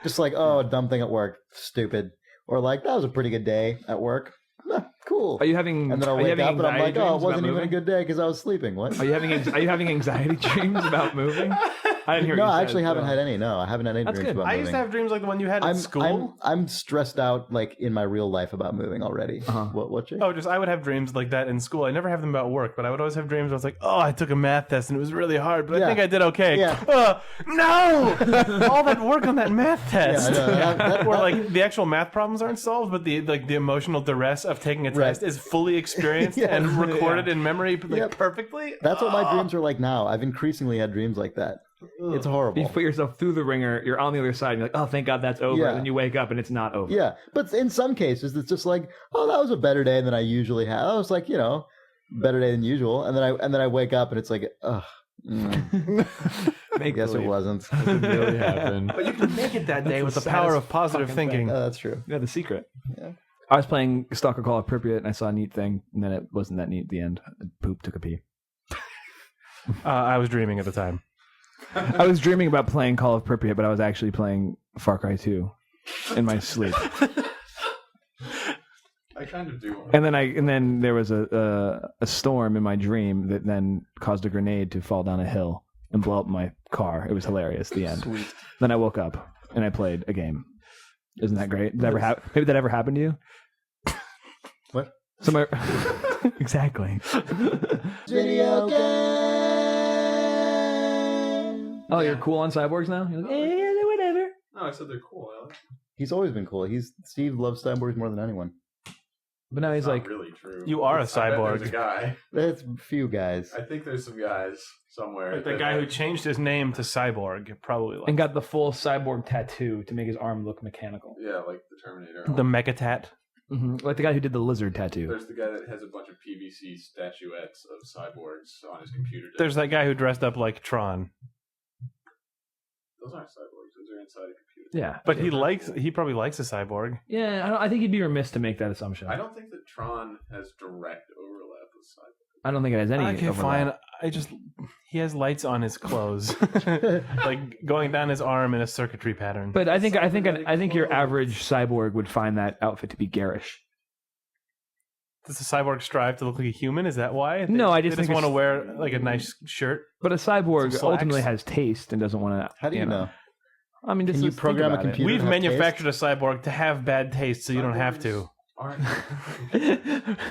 Just like, a dumb thing at work, stupid, or like that was a pretty good day at work. Cool. Are you having? And then I'll wake up and I'm like, it wasn't even a good day because I was sleeping. What? Are you having anxiety dreams about moving? I didn't hear. No, I actually haven't had any. No, I haven't had any dreams about moving. I used to have dreams like the one you had at school. I'm stressed out like in my real life about moving already. What? Jake? Oh, I would have dreams like that in school. I never have them about work, but I would always have dreams where I was like, oh, I took a math test and it was really hard, but I think I did okay. Yeah. No! All that work on that math test. Yeah, where like the actual math problems aren't solved, but the emotional duress of taking a test is fully experienced and recorded in memory perfectly. That's what my dreams are like now. I've increasingly had dreams like that. It's horrible. You put yourself through the ringer. You're on the other side. And you're like, oh, thank God that's over. Yeah. And then you wake up and it's not over. Yeah, but in some cases, it's just like, oh, that was a better day than I usually have. I was like, better day than usual. And then I wake up and it's like, ugh. I guess it wasn't. It didn't really happen. But you can make it that day with the power of positive thinking. That's true. Yeah, the secret. Yeah. I was playing Stalker Call of Pripyat and I saw a neat thing, and then it wasn't that neat at the end. Poop took a pee. I was dreaming at the time. I was dreaming about playing Call of Pripyat, but I was actually playing Far Cry 2 in my sleep. I kind of do. And then there was a storm in my dream that then caused a grenade to fall down a hill and blow up my car. It was hilarious. The end. Sweet. Then I woke up and I played a game. Isn't that great? Maybe that ever happened to you? What? Exactly. Video game. Oh, you're cool on Cyborgs now? You're like, whatever. No, I said they're cool, Alex. He's always been cool. Steve loves cyborgs more than anyone. But now he's Not like, really true. You are a I bet cyborg. there's a guy. There's a few guys. I think there's some guys somewhere. Like the guy who changed his name to Cyborg, probably. and got the full cyborg tattoo to make his arm look mechanical. Yeah, like the Terminator. The Mechatat. Mm-hmm. Like the guy who did the lizard tattoo. There's the guy that has a bunch of PVC statuettes of cyborgs on his computer. There's that guy who dressed up like Tron. Those aren't cyborgs. Those are inside a computer. Yeah. But he probably likes a cyborg. Yeah, I think he'd be remiss to make that assumption. I don't think that Tron has direct overlap with cyborgs. I don't think it has any Okay, overlap. fine. He has lights on his clothes, like going down his arm in a circuitry pattern. But I think your average cyborg would find that outfit to be garish. Does the cyborg strive to look like a human? Is that why? No, I they just just think want to wear like a nice shirt. But a cyborg Some slacks. ultimately has taste and doesn't want to. How do you know? I mean, Can you program a computer? We've to have manufactured a cyborg to have bad taste, so you don't have to.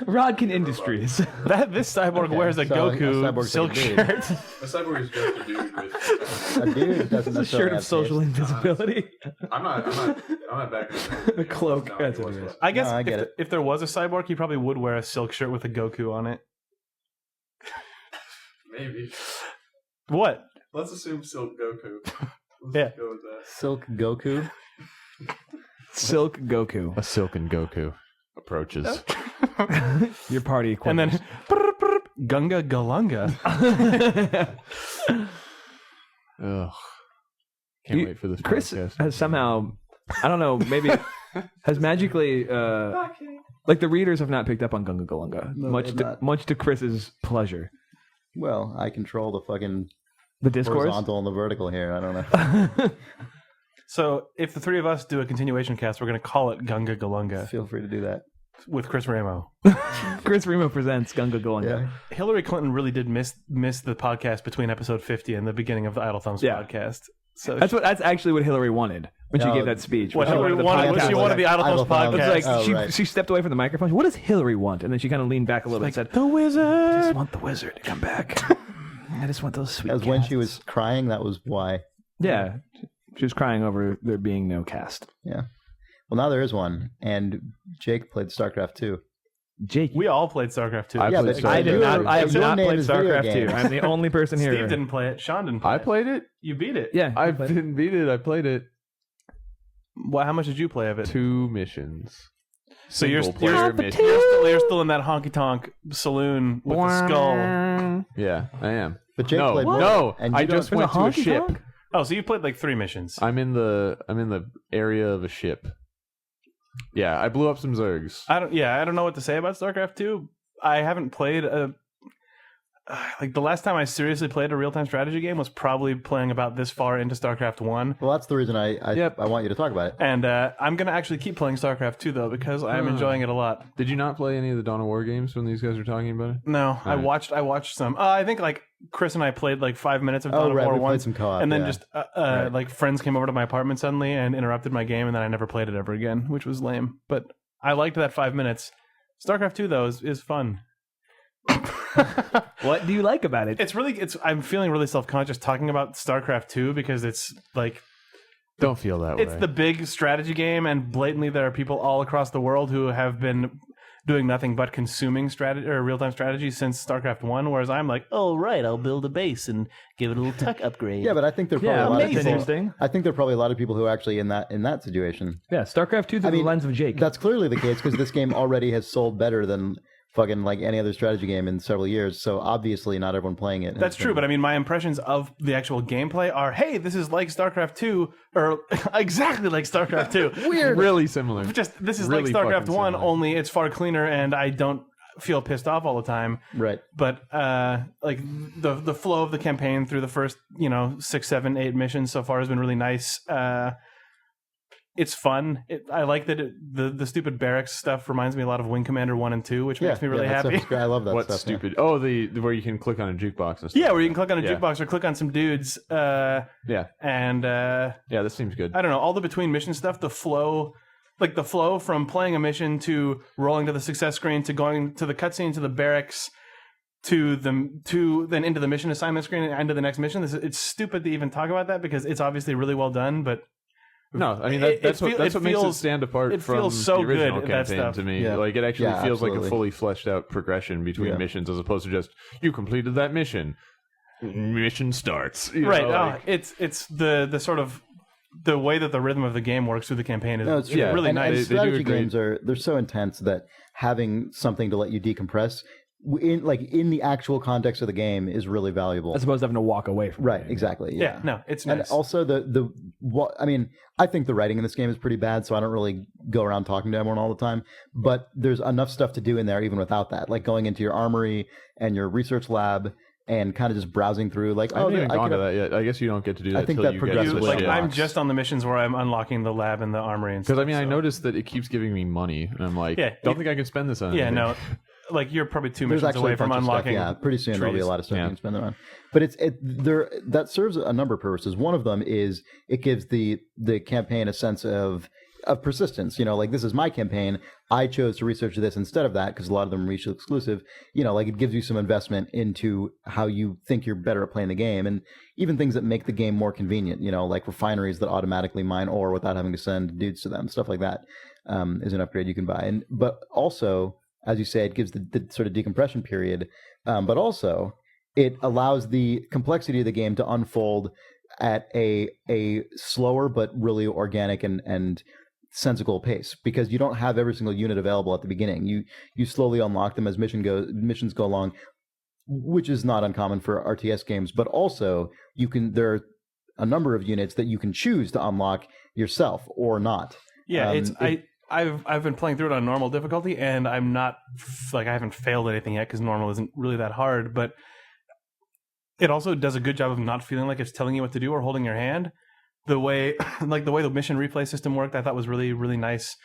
Rodkin Industries. This cyborg wears a so Goku a cyborg's silk like a dude. shirt. A cyborg is just a dude with. A dude doesn't It's a shirt of social invisibility. I'm not backing The cloak. That's what it is. I guess No, I get it. if there was a cyborg, he probably would wear a silk shirt with a Goku on it. Maybe. What? Let's assume Silk Goku. Yeah. Go with that. Silk Goku. Silk Goku. A silken Goku approaches. Your party And equipment. then Gunga Galunga. Ugh. Can't wait for this Chris podcast. has somehow, I don't know, maybe has magically, like the readers have not picked up on Gunga Galunga, No, they've not. much to Chris's pleasure. Well, I control the fucking The discourse? horizontal and the vertical here. I don't know. So if the three of us do a continuation cast, we're going to call it Gunga Galunga Feel free to do that. with Chris Ramo. Chris Remo presents Gunga Galunga. Yeah. Hillary Clinton really did miss the podcast between episode 50 and the beginning of the Idle Thumbs podcast. So That's actually what Hillary wanted when she No, gave that speech. what She Hillary the wanted was podcast. she wanted the Idle Thumbs Idle Thumbs. podcast. It's like Oh, she, right. she stepped away from the microphone. What does Hillary want? And then she kind of leaned back a little bit and said, the wizard. I just want the wizard to come back. I just want those sweet As when she casts." was crying, that was why. Yeah. She was crying over there being no cast. Yeah. Well, now there is one, and Jake played StarCraft II. Jake, We all played StarCraft 2. I Yeah, played but I did your- not. I have your not name played is video StarCraft 2. games. I'm the only person here. Steve didn't play it. Sean didn't play I it. played it. You beat it. Yeah. I you played- didn't beat it. I played it. Well, how much did you play of it? 2 missions. So you're Single-player mission. you're still in that honky tonk saloon with the skull. Yeah, I am. But Jake No, played more. no. And I you don't- just There's went a to a honky ship. tonk? Oh, so you played like 3 missions. I'm in the area of a ship. Yeah, I blew up some Zergs. I don't know what to say about StarCraft 2. I haven't played like the last time I seriously played a real-time strategy game was probably playing about this far into StarCraft 1. Well, that's the reason I Yep. want you to talk about it. And I'm going to actually keep playing StarCraft 2 though because I'm enjoying it a lot. Did you not play any of the Dawn of War games when these guys were talking about it? No, I Right. watched some. I think like Chris and I played like 5 minutes of Dawn Oh, right. of War We played once. some co-op. And then yeah. just Right. like friends came over to my apartment suddenly and interrupted my game, and then I never played it ever again, which was lame. But I liked that 5 minutes. StarCraft 2 though is fun. What do you like about it? I'm feeling really self-conscious talking about StarCraft 2 because it's like Don't feel that way. it's the big strategy game, and blatantly there are people all across the world who have been doing nothing but consuming strategy or real-time strategy since StarCraft 1, whereas I'm like, oh right, I'll build a base and give it a little tech upgrade. Yeah, but I think there are probably Yeah, a lot of amazing. people. Interesting. I think there are probably a lot of people who are actually in that situation. Yeah, StarCraft 2 through I mean, the lens of Jake. That's clearly the case because this game already has sold better than fucking like any other strategy game in several years. So obviously, not everyone playing it. That's true, but I mean, my impressions of the actual gameplay are, hey, this is like StarCraft 2, or exactly like StarCraft 2. weird, really similar. Just, this is Really like StarCraft fucking 1, similar. only it's far cleaner, and I don't feel pissed off all the time. right. But like the flow of the campaign through the first 6, 7, 8 missions so far has been really nice. It's fun. I like that the stupid barracks stuff reminds me a lot of Wing Commander 1 and 2, which makes me really that happy. stuff's great. I love that What's stuff. stupid? Oh, the where you can click on a jukebox and stuff. Yeah, where you can click on a Yeah. jukebox or click on some dudes. Yeah, And yeah, this seems good. I don't know, all the between mission stuff, the flow from playing a mission to rolling to the success screen to going to the cutscene to the barracks to then into the mission assignment screen and into the next mission. It's stupid to even talk about that because it's obviously really well done, but No, I mean It- that's it what fe- makes it it feels- stand apart it from feels so the original good, that campaign stuff. to me. Yeah. Like it actually Yeah, feels like absolutely. a fully fleshed out progression between Yeah. missions as opposed to just you completed that mission. Mission starts. You right. know, like- It's the sort of the way that the rhythm of the game works through the campaign is No, it's true. Yeah. really and, nice. And They do strategy agree. games they're so intense that having something to let you decompress in the actual context of the game is really valuable. as opposed to having to walk away from Right, it. exactly. yeah, no, it's And nice. also I mean, I think the writing in this game is pretty bad, so I don't really go around talking to everyone all the time. But there's enough stuff to do in there even without that, like going into your armory and your research lab and kind of just browsing through. Like, I haven't even gone could to have- that yet. I guess you don't get to do that. I think till that you get to progressively the like ship. I'm just on the missions where I'm unlocking the lab and the armory and stuff. Because I mean, I so- noticed that it keeps giving me money, and I'm like, Yeah, don't think I can spend this on. Yeah, anything. no, like you're probably 2 There's missions actually away a from bunch of unlocking. stuff. Yeah, pretty soon there'll be a trees. lot of stuff Yeah. you can spend it on. But that serves a number of purposes. One of them is it gives the campaign a sense of persistence. Like this is my campaign. I chose to research this instead of that because a lot of them are mutually exclusive. Like it gives you some investment into how you think you're better at playing the game, and even things that make the game more convenient. Like refineries that automatically mine ore without having to send dudes to them. Stuff like that is an upgrade you can buy. But also, as you say, it gives the sort of decompression period. But also, it allows the complexity of the game to unfold at a slower but really organic and sensible pace, because you don't have every single unit available at the beginning. You slowly unlock them as missions go along, which is not uncommon for RTS games. But also, there are a number of units that you can choose to unlock yourself or not. Yeah, I've been playing through it on normal difficulty, and I'm not I haven't failed anything yet because normal isn't really that hard. But it also does a good job of not feeling like it's telling you what to do or holding your hand. The way the mission replay system worked, I thought was really, really nice.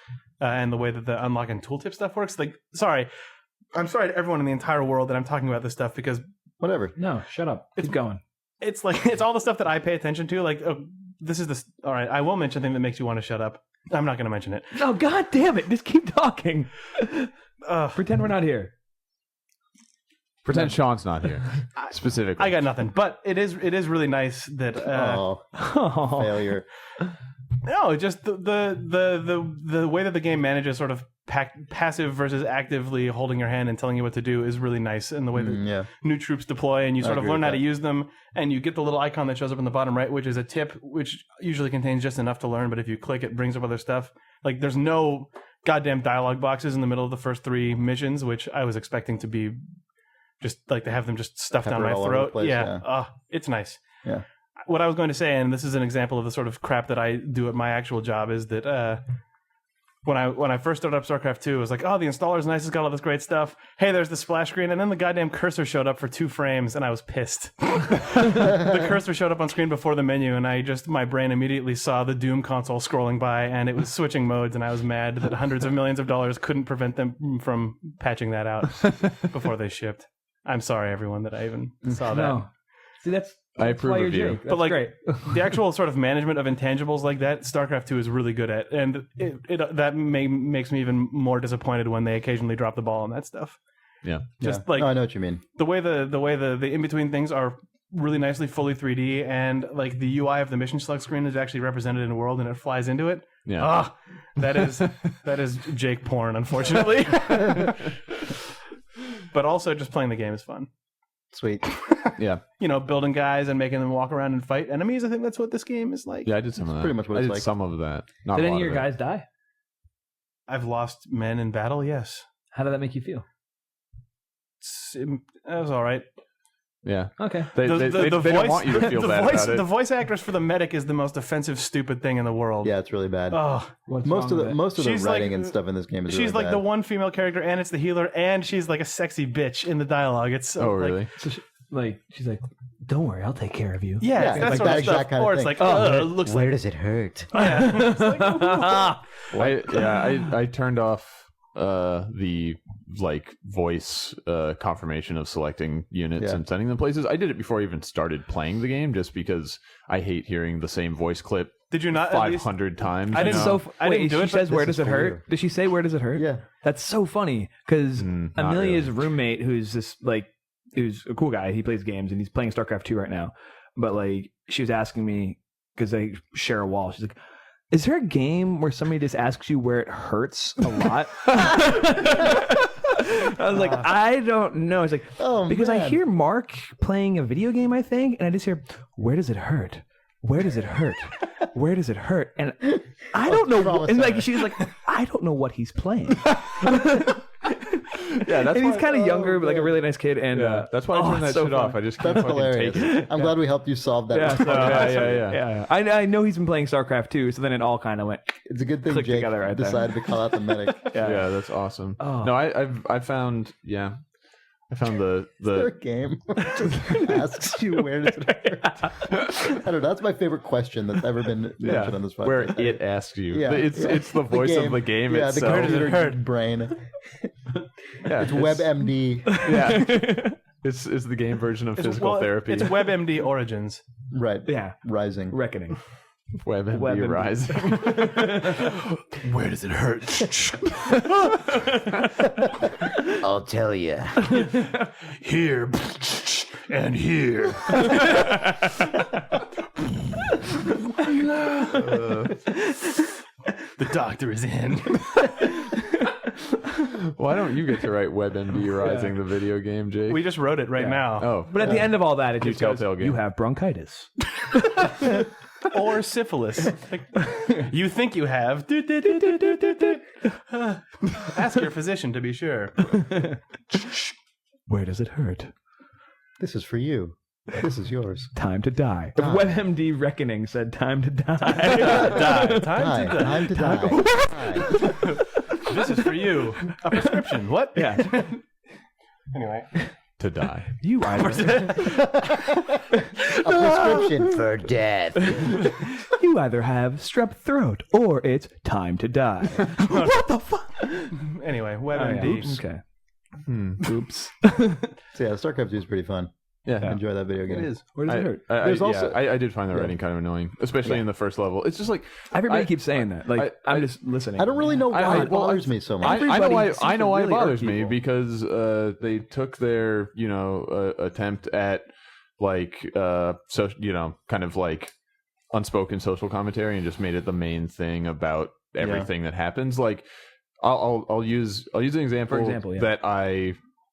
And the way that the unlock and tooltip stuff works. I'm sorry to everyone in the entire world that I'm talking about this stuff because Whatever. No, shut up. Keep going. it's like it's all the stuff that I pay attention to. Like, oh, this is this. All right, I will mention a thing that makes you want to shut up. I'm not going to mention it. No, god damn it. Just keep talking. Pretend we're not here. Pretend Sean's not here. Specifically. I got nothing. But it is really nice that Failure. no, just the way that the game manages sort of passive versus actively holding your hand and telling you what to do is really nice. And the way that new troops deploy and you sort of learn how to use them, and you get the little icon that shows up in the bottom right, which is a tip, which usually contains just enough to learn, but if you click it brings up other stuff. Like there's no goddamn dialogue boxes in the middle of the first 3 missions, which I was expecting to be just like to have them just stuffed down my throat. It's nice. Yeah. What I was going to say, and this is an example of the sort of crap that I do at my actual job, is that when I first started up StarCraft II, it was like, oh, the installer's nice, it's got all this great stuff. Hey, there's the splash screen, and then the goddamn cursor showed up for 2 frames, and I was pissed. The cursor showed up on screen before the menu, and my brain immediately saw the Doom console scrolling by, and it was switching modes, and I was mad that hundreds of millions of dollars couldn't prevent them from patching that out before they shipped. I'm sorry, everyone, that I even saw that. No. See, I approve of you. But like, great. The actual sort of management of intangibles like that, StarCraft II is really good at, and that makes me even more disappointed when they occasionally drop the ball on that stuff. Yeah, like I know what you mean. The way the in between things are really nicely fully 3D, and like the UI of the mission select screen is actually represented in a world, and it flies into it. Yeah, that is Jake porn, unfortunately. But also, just playing the game is fun. Sweet. Yeah. Building guys and making them walk around and fight enemies. I think that's what this game is like. Yeah, I did some of that. Pretty much what it's like. Some of that. Not Did a any lot of your it. guys die? I've lost men in battle, yes. How did that make you feel? It was all right. Yeah. Okay. They don't want you to feel bad about it. The voice actress for the medic is the most offensive, stupid thing in the world. Yeah, it's really bad. Oh, most of the She's writing like- and stuff in this game is she's really like bad. the one female character, and it's the healer, and she's like a sexy bitch in the dialogue. It's so, Oh, really? So she's like, don't worry, I'll take care of you. Yeah, Yeah, that like sort that of stuff. exact kind of Or it's thing. like, oh, it looks like. does it hurt? Yeah. It's like, I turned off the like voice confirmation of selecting units and sending them places. I did it before I even started playing the game, just because I hate hearing the same voice clip did you not? at least- 500 times. I didn't- you know? I didn't do she it, says, but where this does it is hurt? for you. Did she say, where does it hurt? Yeah. That's so funny, because not Amelia's really. roommate, who's a cool guy, he plays games, and he's playing StarCraft II right now. But like, she was asking me, because they share a wall, she's like, is there a game where somebody just asks you where it hurts a lot? I was like, I don't know. It's like, because I hear Mark playing a video game, I think, and I just hear, where does it hurt? Where does it hurt? Where does it hurt? And I don't know. And like, she's like, I don't know what he's playing. Yeah, that's And he's why- kind of younger, but like a really nice kid. And that's why I turned that so shit fun. off. I just can't That's fucking hilarious. take it. I'm glad we helped you solve that. Yeah, so, Yeah. I know he's been playing StarCraft too, so then it all kind of went. It's a good thing Click Jake together right there. decided to call out the medic. Yeah, that's awesome. Oh. No, I found the Is there a game that just asks you where does it hurt? I don't know. That's my favorite question that's ever been mentioned on this podcast. where it asks you. Yeah, It's the voice of the game yeah, itself. the computer brain. Yeah, It's WebMD. Yeah. It's the game version of physical therapy. It's WebMD Origins. Right. Yeah, Rising. reckoning. WebMD WebMD. Rising. Where does it hurt? I'll tell you. Here and here. The doctor is in. Why don't you get to write WebMD Rising, the video game, Jake? We just wrote it right now. Oh, But at the end of all that, it just goes, Telltale game. you have bronchitis. Or syphilis. Like, you think you have. Ask your physician to be sure. Where does it hurt? This is for you. This is yours. Time to die. If Die. WebMD Reckoning said time to die. Die. Die. Time to die. Die. This is for you. A prescription. What? Yeah. Anyway. to die. You either A prescription for death. you either have strep throat or it's time to die. What the fuck? Anyway, WebMD. Okay. Oops. So yeah, StarCraft 2 is pretty fun. Yeah, I enjoy that video game. It is. Where does it hurt? There's also- I did find the writing kind of annoying, especially in the first level. It's just like Everybody keeps saying that. Like I'm just listening. I don't really know why it well, bothers me so much. I know why. seems I know to why it really hurt bothers me people. because they took their attempt at like so kind of like unspoken social commentary and just made it the main thing about everything that happens. Like I'll use an example,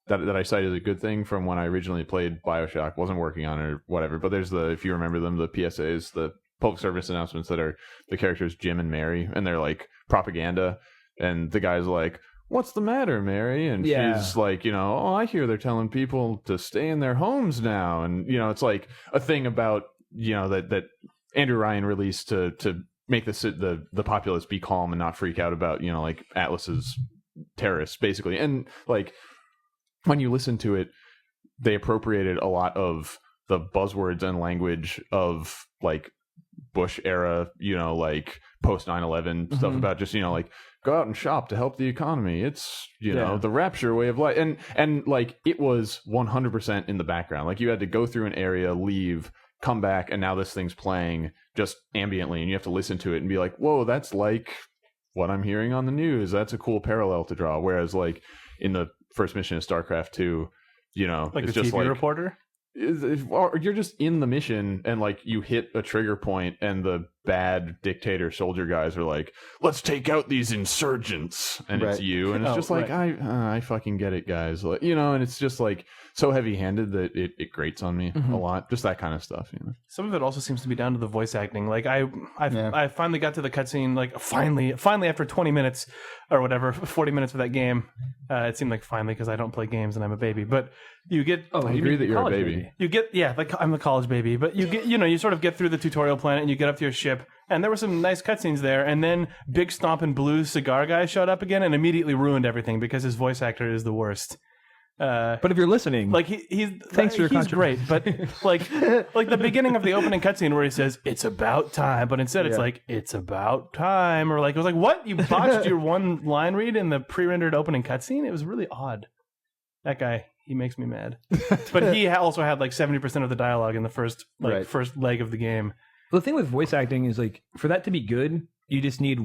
that I cited as a good thing from when I originally played BioShock. Wasn't working on it or whatever, but there's if you remember them, the PSAs, the public service announcements that are the characters Jim and Mary, and they're like propaganda, and the guy's like, "What's the matter, Mary?" And she's like, "Oh, I hear they're telling people to stay in their homes now," and it's like a thing about that Andrew Ryan released to make the populace be calm and not freak out about like Atlas's terrorists, basically. And like when you listen to it, they appropriated a lot of the buzzwords and language of like Bush era, like post 9/11 stuff about just like go out and shop to help the economy. It's the rapture way of life, and like it was 100% in the background. Like you had to go through an area, leave, come back, and now this thing's playing just ambiently, and you have to listen to it and be like, whoa, that's like what I'm hearing on the news. That's a cool parallel to draw. Whereas like in the first mission of StarCraft II, like it's the just TV like reporter. Or you're just in the mission and like you hit a trigger point and the bad dictator soldier guys are like, let's take out these insurgents, and it's you, and it's just like I fucking get it, guys, like and it's just like so heavy-handed that it grates on me a lot, just that kind of stuff. Some of it also seems to be down to the voice acting. Like I finally got to the cutscene, like finally after 20 minutes or whatever, 40 minutes of that game. It seemed like finally, because I don't play games and I'm a baby, but you get I agree that you're a baby. You get like I'm the college baby, but you get you sort of get through the tutorial planet and you get up to your ship, and there were some nice cutscenes there, and then Big Stompin' Blue cigar guy showed up again and immediately ruined everything because his voice actor is the worst. But if you're listening, like he's great, but like the beginning of the opening cutscene where he says it's about time, but instead it's like it's about time, or like it was like, what, you botched your one line read in the pre-rendered opening cutscene? It was really odd. That guy, he makes me mad. But he also had like 70% of the dialogue in the first leg of the game. the thing with voice acting is like for that to be good, you just need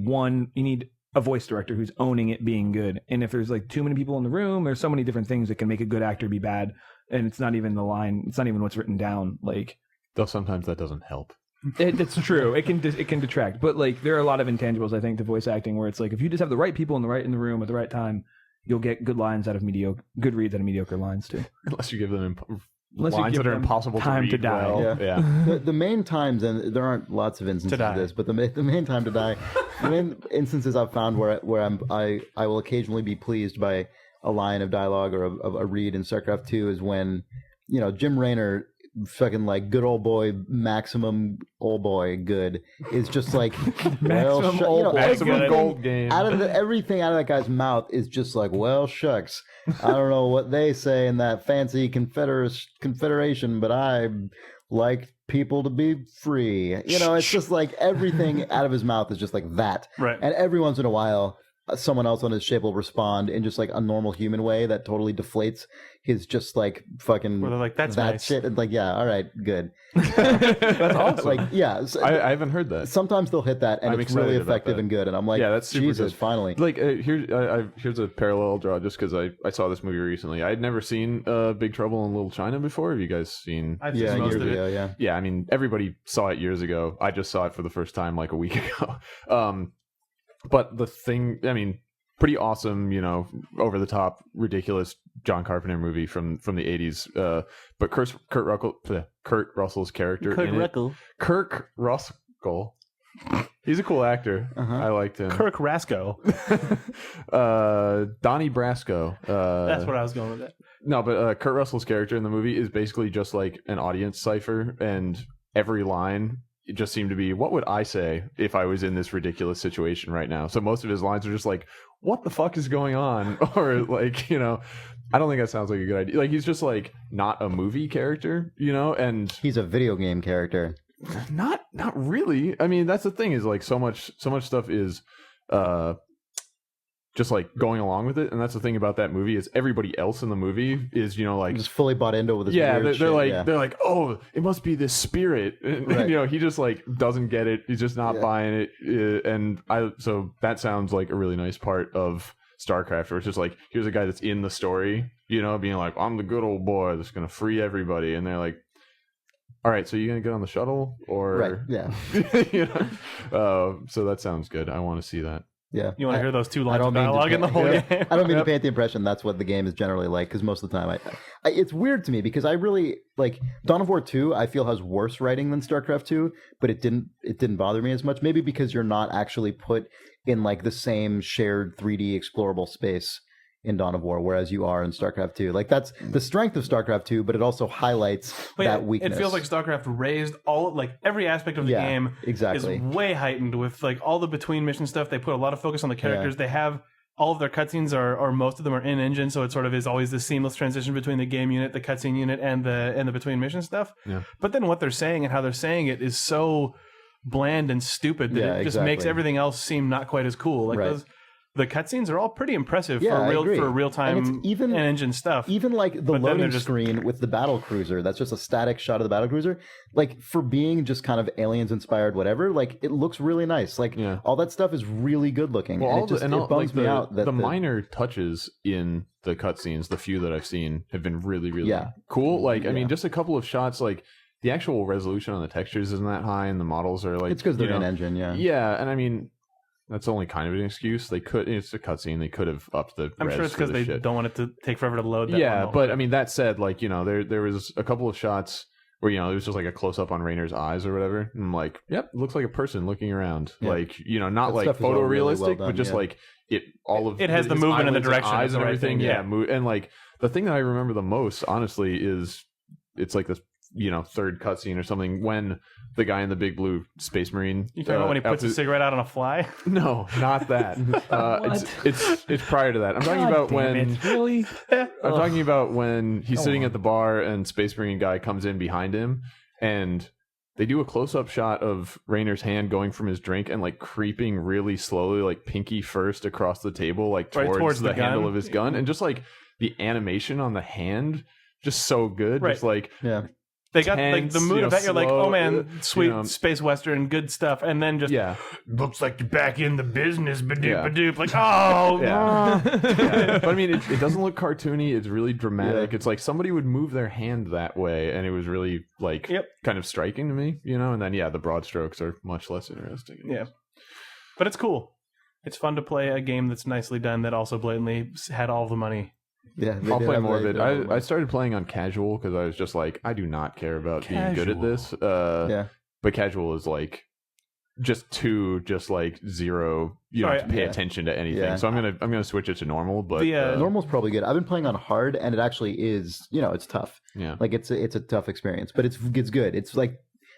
a voice director who's owning it being good. And if there's like too many people in the room, there's so many different things that can make a good actor be bad. And it's not even the line. It's not even what's written down. Like, though sometimes that doesn't help. It's true. It can detract. But like there are a lot of intangibles, I think, to voice acting where it's like if you just have the right people in the room at the right time, you'll get good lines out of good reads out of mediocre lines too. Unless you give them lines that are impossible time to read to die. well. Yeah. The main times, and there aren't lots of instances of this, but the main time to die, the main instances I've found where I will occasionally be pleased by a line of dialogue or a read in StarCraft II is when, Jim Raynor, fucking like good old boy, maximum old boy good, is just like Maximum old boy maximum gold game. Everything out of that guy's mouth is just like, well, shucks. I don't know what they say in that fancy confederation, but I like people to be free. It's just like everything out of his mouth is just like that. Right. And every once in a while, someone else on his ship will respond in just like a normal human way that totally deflates his just like fucking where they're like, that's that nice. shit. And like, yeah, all right, good. That's awesome. Like, yeah. So, I haven't heard that. sometimes they'll hit that and I'm it's really excited about effective that. and good. And I'm like, Yeah, that's super Jesus, good. finally. Like here's a parallel draw just because I saw this movie recently. I had never seen Big Trouble in Little China before. Have you guys seen? I've seen most years of it. ago, yeah. Yeah, I mean everybody saw it years ago. I just saw it for the first time like a week ago. But the thing, I mean, pretty awesome, over the top, ridiculous John Carpenter movie from the 80s. But Kurt Russell's character Kirk Russell. He's a cool actor. I liked him. Kirk Rasko. Donnie Brasco. That's what I was going with it. No, but Kurt Russell's character in the movie is basically just like an audience cipher, and every line it just seemed to be, what would I say if I was in this ridiculous situation right now? So most of his lines are just like, what the fuck is going on? Or like, I don't think that sounds like a good idea. Like, he's just like not a movie character, you know, and He's a video game character. not really. I mean, that's the thing is like so much stuff is just like going along with it, and that's the thing about that movie is everybody else in the movie is, you know, like Just fully bought into with this yeah, weird they're shit. like yeah. they're like, oh, it must be this spirit, and, Right. you know, he just like doesn't get it. He's just not Yeah. buying it, and so that sounds like a really nice part of StarCraft, where it's just like, here's a guy that's in the story, you know, being like, I'm the good old boy that's gonna free everybody, and they're like, all right, so you gonna get on the shuttle or Right. Yeah. you know? So that sounds good. I want to see that. Yeah. You want to hear those 2 I lines don't of mean to dialogue in the whole yeah. game? I don't mean to paint the impression that's what the game is generally like, because most of the time it's weird to me because I really like Dawn of War 2. I feel has worse writing than StarCraft 2, but it didn't bother me as much. Maybe because you're not actually put in like the same shared 3D explorable space in Dawn of War, whereas you are in StarCraft 2. Like that's the strength of StarCraft 2, but it also highlights that weakness. It feels like StarCraft raised every aspect of the game exactly. is way heightened with like all the between mission stuff. They put a lot of focus on the characters. They have all of their cutscenes or most of them are in engine, so it sort of is always the seamless transition between the game unit, the cutscene unit, and the between mission stuff. Yeah. But then what they're saying and how they're saying it is so bland and stupid that it just makes everything else seem not quite as cool. Like the cutscenes are all pretty impressive for real time engine stuff. Even like the loading screen with the battle cruiser, that's just a static shot of the battle cruiser. Like for being just kind of aliens inspired, whatever. Like it looks really nice. Like all that stuff is really good looking. Well, and it bums me out that the minor touches in the cutscenes, the few that I've seen, have been really, really cool. Like I mean, just a couple of shots, like the actual resolution on the textures isn't that high, and the models are like it's because they're in engine, yeah, and I mean. That's only kind of an excuse. It's a cutscene. They could have upped the. I'm sure it's because they don't want it to take forever to load. That but I mean, that said, like, you know, there was a couple of shots where, you know, it was just like a close up on Rainer's eyes or whatever, and I'm like, yep, it looks like a person looking around. Like, you know, not like photorealistic, really but just like it has the movement in the direction, eyes and everything. Right and like the thing that I remember the most, honestly, is it's like this, you know, third cutscene or something when the guy in the big blue space marine. You talking about when he puts a cigarette out on a fly? No, not that. It's prior to that. I'm talking about when I'm talking about when he's sitting at the bar and space marine guy comes in behind him, and they do a close up shot of Rainer's hand going from his drink and like creeping really slowly, like pinky first across the table, like towards the handle of his gun, and just like the animation on the hand, just so good. Just like they got like the mood of that. You're like, oh man, sweet space western, good stuff, and then just looks like you're back in the business, badoop. Like, oh, But I mean, it doesn't look cartoony. It's really dramatic. It's like somebody would move their hand that way, and it was really like kind of striking to me, you know. And then the broad strokes are much less interesting. But it's cool. It's fun to play a game that's nicely done that also blatantly had all the money. Yeah, I'll play more of it. I started playing on casual because I was just like, I do not care about being good at this. But casual is like just zero. You don't have to pay attention to anything. Yeah. So I'm gonna switch it to normal. But normal's probably good. I've been playing on hard, and it actually is. You know, it's tough. Yeah, like it's a tough experience, but it's good. It's like.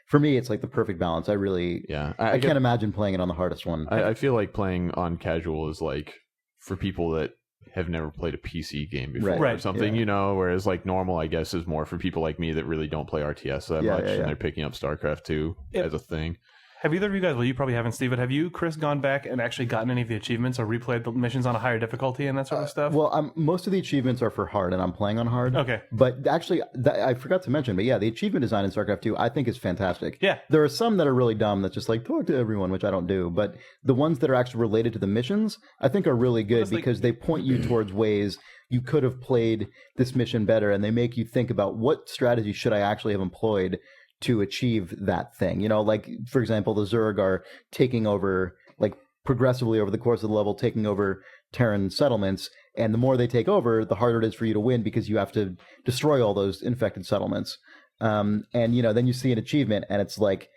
For me, it's like the perfect balance. I really, I can't imagine playing it on the hardest one. I feel like playing on casual is like for people that have never played a PC game before or something, you know, whereas like normal, I guess, is more for people like me that really don't play RTS that much, and they're picking up StarCraft II as a thing. Have either of you guys, well, you probably haven't, Steve, but have you, Chris, gone back and actually gotten any of the achievements or replayed the missions on a higher difficulty and that sort of stuff? Well, most of the achievements are for hard, and I'm playing on hard. Okay. But actually, I forgot to mention, but the achievement design in StarCraft II, I think is fantastic. Yeah. There are some that are really dumb that's just like, talk to everyone, which I don't do. But the ones that are actually related to the missions, I think are really good because they point you towards ways you could have played this mission better, and they make you think about what strategy should I actually have employed to achieve that thing. You know, like, for example, the Zerg are taking over, like, progressively over the course of the level, taking over Terran settlements, and the more they take over, the harder it is for you to win because you have to destroy all those infected settlements. And, you know, then you see an achievement, and it's like,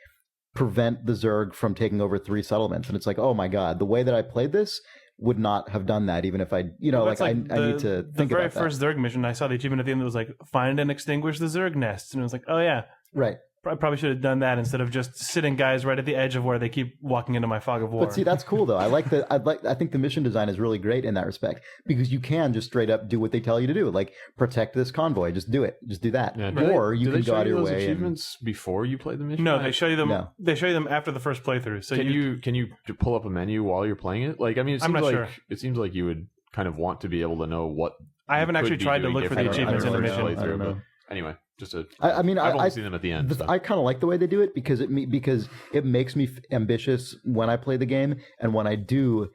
prevent the Zerg from taking over 3 settlements. And it's like, oh my god, the way that I played this would not have done that even if I, you know, I need to think about that. The very first Zerg mission, I saw the achievement at the end that was like, find and extinguish the Zerg nests. And it was like, oh yeah. Right. I probably should have done that instead of just sitting guys right at the edge of where they keep walking into my fog of war. But see, that's cool though. I think the mission design is really great in that respect because you can just straight up do what they tell you to do, like protect this convoy. Just do it. Just do that. Yeah, or you can go out of your way. Achievements before you play the mission? No, they show you them. No. They show you them after the first playthrough. So can you pull up a menu while you're playing it? Like, I mean, I'm not sure. It seems like you would kind of want to be able to know what. I haven't actually tried to look for the achievements in the mission. I don't know. Anyway, just a. I mean, I've only seen them at the end. I kind of like the way they do it because it makes me ambitious when I play the game, and when I do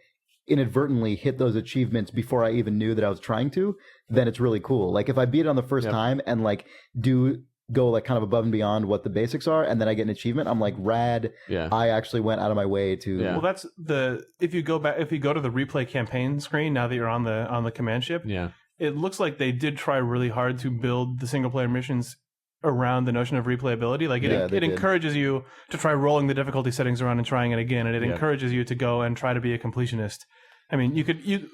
inadvertently hit those achievements before I even knew that I was trying to, then it's really cool. Like if I beat it on the first time and like go like kind of above and beyond what the basics are, and then I get an achievement, I'm like, rad. Yeah. I actually went out of my way to. Yeah. Well, that's if you go to the replay campaign screen now that you're on the command ship. Yeah. It looks like they did try really hard to build the single player missions around the notion of replayability. Like it encourages you to try rolling the difficulty settings around and trying it again, and it encourages you to go and try to be a completionist. I mean,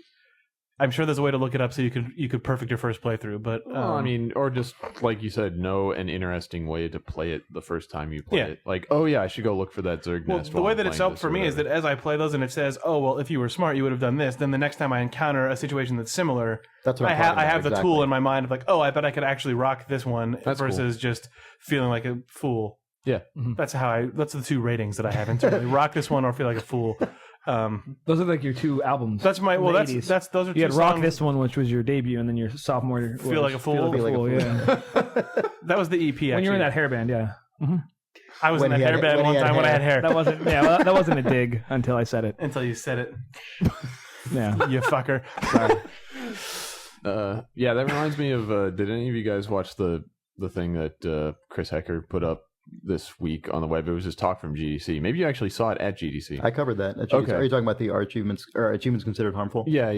I'm sure there's a way to look it up so you could perfect your first playthrough, but I mean, or just like you said, know an interesting way to play it the first time you play it. Like, oh yeah, I should go look for that Zerg nest. The way that it's helped for me is that as I play those and it says, oh well, if you were smart, you would have done this. Then the next time I encounter a situation that's similar, that's what I have the tool in my mind of like, oh, I bet I could actually rock this one versus just feeling like a fool. Yeah, that's the two ratings that I have internally: rock this one or feel like a fool. Those are like your two albums. That's my that's those are. You had Rock This One, which was your debut, and then your sophomore. Feel Like a Fool. Yeah. That was the EP. Actually. When you were in that hairband, yeah. Mm-hmm. I was in that hairband one time when I had hair. That wasn't. Yeah, well, that wasn't a dig until I said it. Until you said it. Yeah, you fucker. Sorry. Yeah, that reminds me of. Did any of you guys watch the thing that Chris Hecker put up this week on the web? It was his talk from GDC. Maybe you actually saw it at GDC. I covered that at GDC. Okay. Are you talking about the achievements considered harmful? Yeah.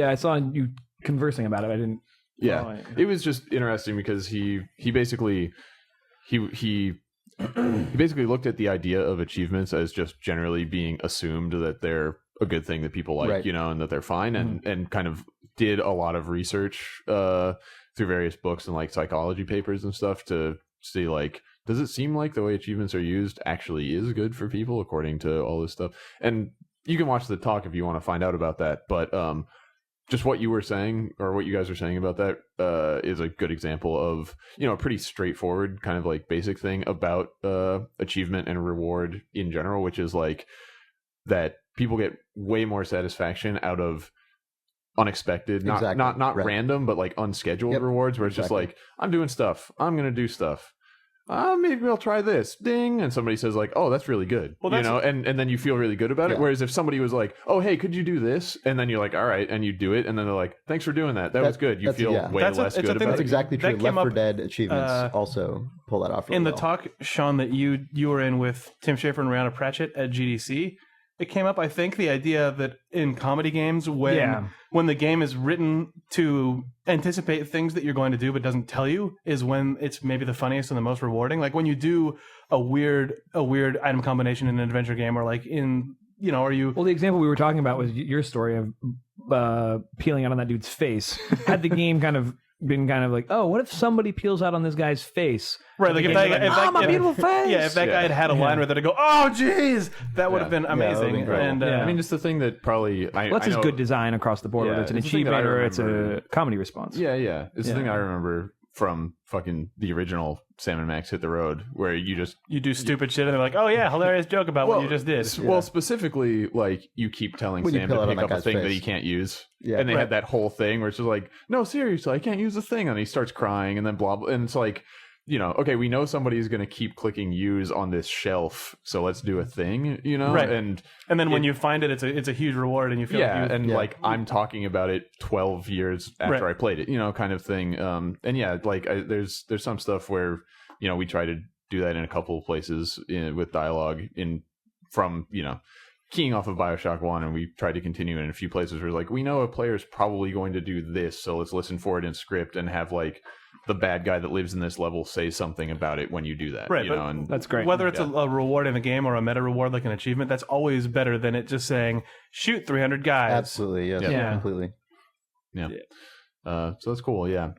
I saw you conversing about it. I didn't. Yeah, it was just interesting because he basically he basically looked at the idea of achievements as just generally being assumed that they're a good thing that people like, right. And that they're fine, and kind of did a lot of research through various books and like psychology papers and stuff to see like, does it seem like the way achievements are used actually is good for people according to all this stuff? And you can watch the talk if you want to find out about that. But just what you were saying, or what you guys are saying about that, is a good example of, a pretty straightforward kind of like basic thing about achievement and reward in general, which is like that people get way more satisfaction out of unexpected, not right. random, but like unscheduled rewards, where it's just like, I'm doing stuff, I'm gonna do stuff, maybe I'll try this, ding, and somebody says like, oh, that's really good, and then you feel really good about it. Whereas if somebody was like, oh, hey, could you do this, and then you're like, all right, and you do it, and then they're like, thanks for doing that was good, you feel way less good about it. That's exactly true. Left 4 Dead achievements also pull that off really in the well. talk, Sean, that you were in with Tim Schafer and Rihanna Pratchett at GDC. It came up, I think, the idea that in comedy games, when the game is written to anticipate things that you're going to do but doesn't tell you, is when it's maybe the funniest and the most rewarding. Like when you do a weird item combination in an adventure game, or like in, or you... Well, the example we were talking about was your story of peeling out on that dude's face. Had the game been like, oh, what if somebody peels out on this guy's face? Right, like if my beautiful face. Yeah, if that guy had a line where they'd go, oh, geez, that would have been amazing. And I mean, just the thing that probably what's his good design across the board, whether it's an achievement or it's a comedy response. Yeah. It's the thing I remember from fucking the original Sam and Max Hit the Road, where you do stupid shit and they're like, oh yeah, hilarious joke about what you just did. Well, specifically, like you keep telling Sam to pick up a thing that he can't use, and they had that whole thing where it's just like, no, seriously, I can't use the thing, and he starts crying, and then blah blah, and it's like, okay, we know somebody's going to keep clicking use on this shelf, so let's do a thing, right? And then when you find it, it's a huge reward, and you feel like I'm talking about it 12 years after I played it, kind of thing. There's some stuff where we try to do that in a couple of places with dialogue from keying off of BioShock 1, and we tried to continue in a few places where like, we know a player's probably going to do this, so let's listen for it in script and have like the bad guy that lives in this level say something about it when you do that. Right, and that's great. Whether it's a reward in the game or a meta reward like an achievement, that's always better than it just saying, shoot 300 guys. Absolutely, yes. Yeah, completely. Yeah. So that's cool. Yeah,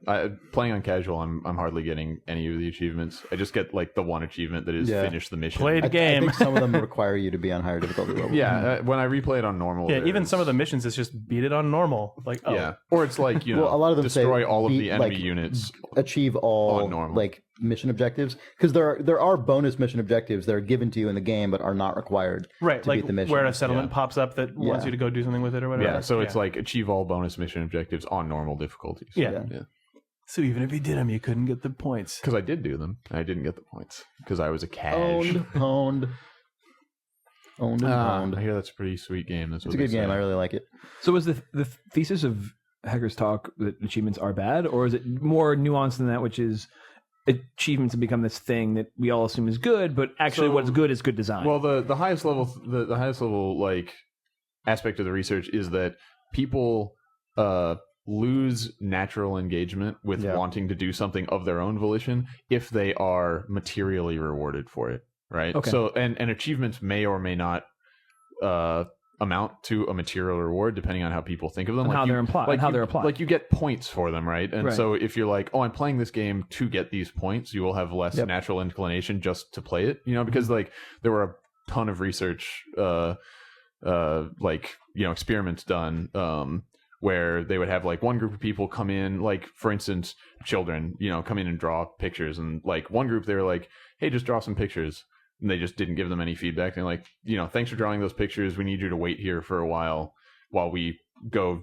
playing on casual, I'm hardly getting any of the achievements. I just get like the one achievement that is finish the mission. Played I game. think some of them require you to be on higher difficulty level. Yeah, when I replay it on normal. Yeah, even some of the missions, it's just beat it on normal. Like, oh, Yeah, or it's like a lot of them destroy say all of beat, the enemy like, units. achieve all on normal. like mission objectives, because there are bonus mission objectives that are given to you in the game but are not required right, to like beat the mission. where a settlement pops up that wants you to go do something with it or whatever. Yeah, so it's like achieve all bonus mission objectives on normal difficulties. Yeah. So even if you did them, you couldn't get the points. Because I did do them. I didn't get the points because I was a cash. Owned and owned. I hear that's a pretty sweet game. That's It's a good game. I really like it. So was the thesis of Hackers Talk that achievements are bad, or is it more nuanced than that, which is achievements have become this thing that we all assume is good, but actually what's good is good design? Well, the highest level, the highest level like aspect of the research is that people lose natural engagement with wanting to do something of their own volition if they are materially rewarded for it, right? Okay. So and achievements may or may not amount to a material reward depending on how people think of them, and like how they're implied, like how they're applied. Like you get points for them, right? And Right. so if you're like, oh, I'm playing this game to get these points, you will have less natural inclination just to play it, because like there were a ton of research experiments done where they would have like one group of people come in, like for instance children, come in and draw pictures, and like one group they were like, hey, just draw some pictures, and they just didn't give them any feedback. They're like, thanks for drawing those pictures, we need you to wait here for a while we go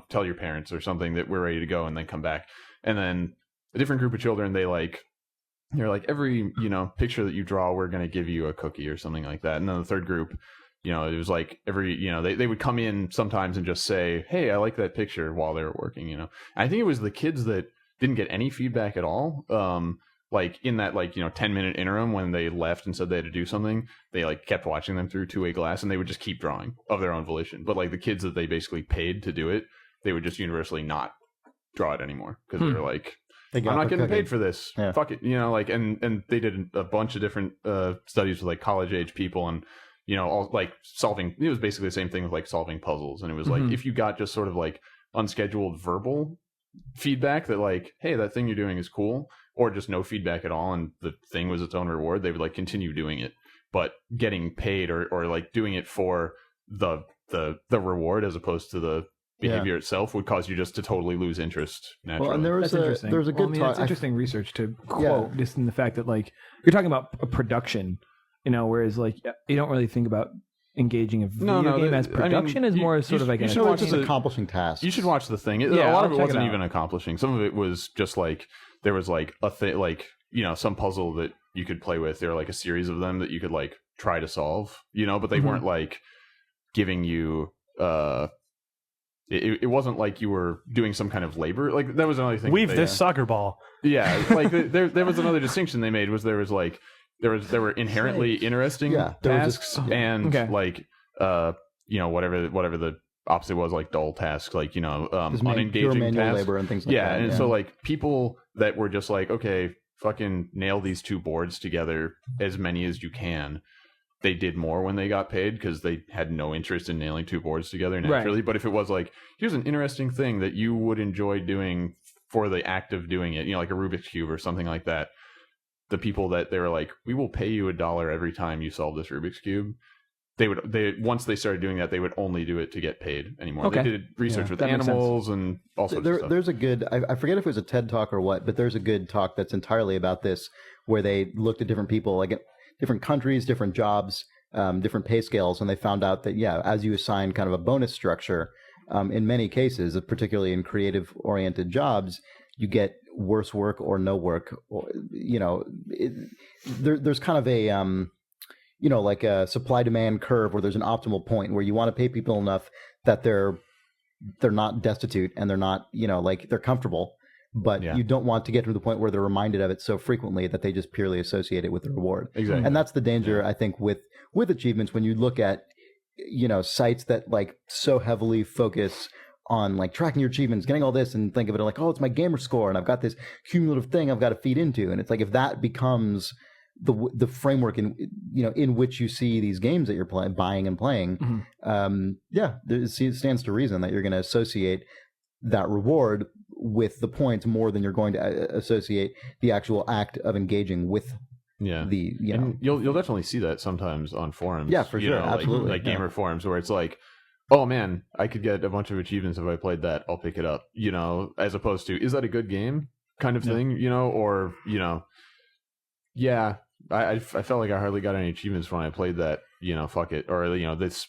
tell your parents or something that we're ready to go, and then come back. And then a different group of children, they're like every picture that you draw, we're going to give you a cookie or something like that. And then the third group, it was like every, they would come in sometimes and just say, hey, I like that picture while they were working, I think it was the kids that didn't get any feedback at all. Like in that 10-minute interim when they left and said they had to do something, they like kept watching them through two-way glass, and they would just keep drawing of their own volition. But like the kids that they basically paid to do it, they would just universally not draw it anymore because they were like, I'm not getting paid for this. Yeah. Fuck it. And they did a bunch of different studies with like college age people, and all like solving. It was basically the same thing with like solving puzzles. And it was like if you got just sort of like unscheduled verbal feedback that like, hey, that thing you're doing is cool, or just no feedback at all, and the thing was its own reward, they would like continue doing it. But getting paid or like doing it for the reward as opposed to the behavior itself would cause you just to totally lose interest naturally. Well, and there was a good talk. It's interesting research to quote, just in the fact that like you're talking about a production, whereas like you don't really think about engaging a video game as production is more sort of like just accomplishing tasks. You should watch the thing. A lot of it wasn't even accomplishing. Some of it was just like there was like a thing, like some puzzle that you could play with. There were like a series of them that you could like try to solve, but they weren't like giving you it wasn't like you were doing some kind of labor. Like that was another thing. Weave this soccer ball. Yeah, like there was another distinction they made was there were inherently interesting tasks and like whatever the opposite was, like dull tasks, like unengaging tasks, labor and things like that. And so like people that were just like, okay, fucking nail these two boards together, as many as you can. They did more when they got paid because they had no interest in nailing two boards together naturally. Right. But if it was like, here's an interesting thing that you would enjoy doing for the act of doing it, like a Rubik's Cube or something like that, the people that they were like, we will pay you $1 every time you solve this Rubik's Cube. Once they started doing that, they would only do it to get paid anymore. Okay. They did research with animals and all sorts of stuff. There's a good, I forget if it was a TED talk or what, but there's a good talk that's entirely about this, where they looked at different people, like different countries, different jobs, different pay scales, and they found out that, as you assign kind of a bonus structure, in many cases, particularly in creative-oriented jobs, you get worse work or no work. Or, there's kind of a, like a supply-demand curve where there's an optimal point where you want to pay people enough that they're not destitute and they're not, like they're comfortable. But you don't want to get to the point where they're reminded of it so frequently that they just purely associate it with the reward. Exactly. And that's the danger, I think, with achievements when you look at, sites that like so heavily focus on like tracking your achievements, getting all this, and think of it like, oh, it's my gamer score, and I've got this cumulative thing I've got to feed into. And it's like, if that becomes the framework in which you see these games that you're buying and playing, it stands to reason that you're going to associate that reward with the points more than you're going to associate the actual act of engaging with the, you know. And you'll definitely see that sometimes on forums. Yeah, for sure. Absolutely. Like gamer forums where it's like, oh man, I could get a bunch of achievements if I played that. I'll pick it up, you know, as opposed to, is that a good game kind of thing, you know, or, you know, yeah, I felt like I hardly got any achievements when I played that, you know, fuck it. Or, you know, this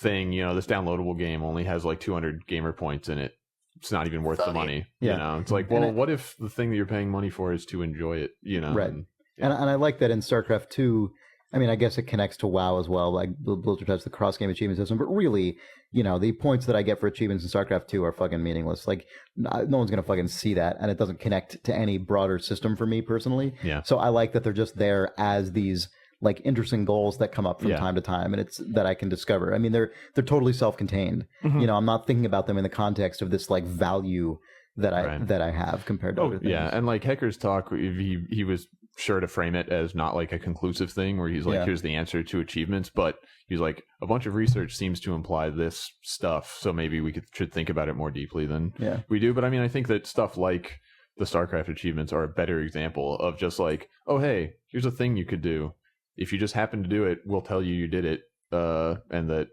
thing, you know, this downloadable game only has like 200 gamer points in it. It's not even worth the money, you know. It's like, well, what if the thing that you're paying money for is to enjoy it, you know? Right. And I like that in StarCraft II. I mean, I guess it connects to WoW as well. Like Blizzard has the cross-game achievement system, but really, you know, the points that I get for achievements in StarCraft II are fucking meaningless. Like, no one's gonna fucking see that, and it doesn't connect to any broader system for me personally. Yeah. So I like that they're just there as these like interesting goals that come up from time to time, and it's that I can discover. I mean, they're totally self-contained. You know, I'm not thinking about them in the context of this like value that I have compared to other things. Yeah, and like Hecker's talk, he was sure to frame it as not like a conclusive thing where he's like, here's the answer to achievements, but he's like, a bunch of research seems to imply this stuff, so maybe we should think about it more deeply than we do. But I mean, I think that stuff like the StarCraft achievements are a better example of just like, oh hey, here's a thing you could do. If you just happen to do it, we'll tell you did it, and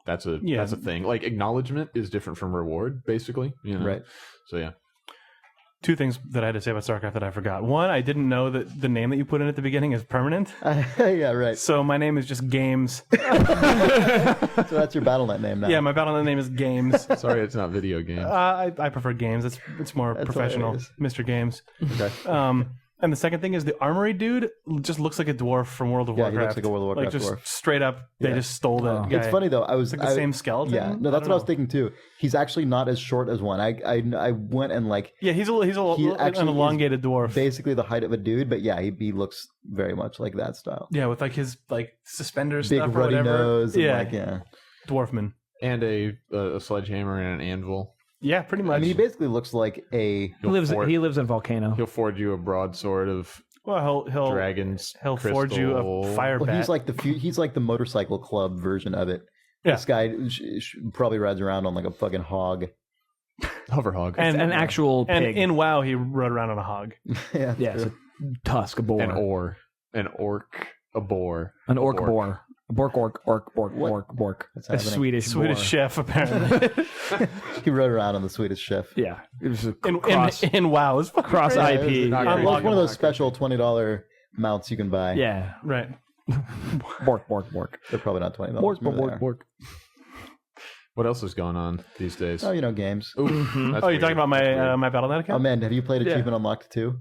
that's a thing. Like acknowledgement is different from reward, basically. You know? Right. So yeah. Two things that I had to say about StarCraft that I forgot. One, I didn't know that the name that you put in at the beginning is permanent. Yeah, right. So my name is just Games. So that's your BattleNet name now. Yeah, my BattleNet name is Games. Sorry, it's not video game. I prefer Games. It's more professional. Hilarious. Mr. Games. Okay. And the second thing is the Armory dude just looks like a dwarf from World of Warcraft. He looks like a World of Warcraft just dwarf. Straight up, they just stole that guy. It's funny though. It's like the same skeleton. Yeah, no, that's what I was thinking too. He's actually not as short as one. I went and like. Yeah, he's an elongated dwarf. Basically the height of a dude, but yeah, he looks very much like that style. Yeah, with like his like suspenders, big stuff or ruddy whatever. nose. And Dwarfman. And a sledgehammer and an anvil. Yeah, pretty much. I mean, he basically looks like a. He lives in a volcano. He'll forge you a broadsword of. Well, he'll dragons. He'll forge you a fire bat. He's like the motorcycle club version of it. Yeah. This guy probably rides around on like a fucking hog. Hover hog. And an actual pig. And in WoW, he rode around on a hog. Yeah, it's a tusk, a boar. An orc, a boar. An orc boar. A bork. A Swedish chef, apparently. He rode around on the Swedish chef. Yeah. It was a in WoW. It's cross IP. It's one of those special $20 mounts you can buy. Yeah. Right. Bork. They're probably not $20. Bork. What else is going on these days? Oh, games. You're talking about my BattleNet account? Oh man, have you played Achievement Unlocked 2?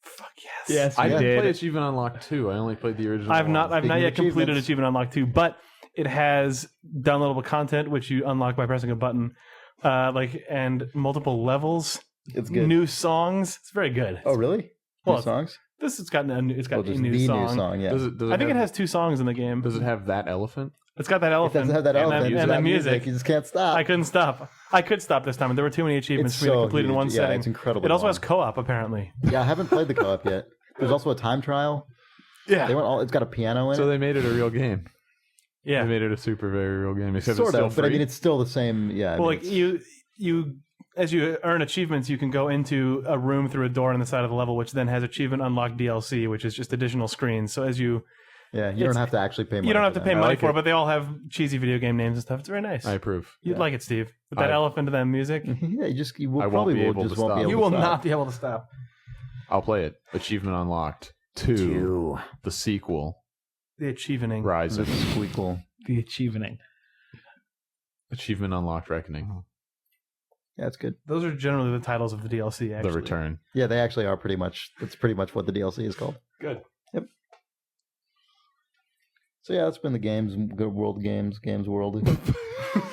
Fuck yes. Yes, I didn't did. play Achievement Unlocked 2. I only played the original. I've not yet completed achievements. Achievement Unlocked 2, but it has downloadable content which you unlock by pressing a button, and multiple levels. It's good. New songs. It's very good. Oh really? Well, New songs? It's got a new New song. Yeah. Does I think it has 2 songs in the game. Does it have that elephant? It's got that It elephant. doesn't have that elephant. And It's that got music. You just can't stop. I couldn't stop. I could stop this time, and there were too many achievements It's for me to so complete in huge. one Yeah, setting. it's incredibly It also long. has co-op, apparently. Yeah, I haven't played the co-op yet. There's also a time trial. Yeah. It's got a piano in So it. they made it a real game. Yeah. They made it a super very real game. Except Sort it's still of, but I free. mean, it's still the same. Yeah. Well, like you as you earn achievements, you can go into a room through a door on the side of the level, which then has achievement unlocked DLC, which is just additional screens. So you don't have to actually pay money. You don't have to pay for that. money like for it, it. but they all have cheesy video game names and stuff. It's very nice. I approve. You'd like it, Steve. With that elephant and that music. Yeah, you will I won't probably be able to won't stop. be able You to will stop. not be able to stop. I'll play it. Achievement Unlocked 2. The sequel. The Achievening. Rise of Squeakle. The achievement. Achievement Unlocked Reckoning. Yeah, it's good. Those are generally the titles of the DLC, actually. The Return. Yeah, they actually are pretty much. That's pretty much what the DLC is called. Good. Yep. So yeah, that's been the games. Good world games. Games world.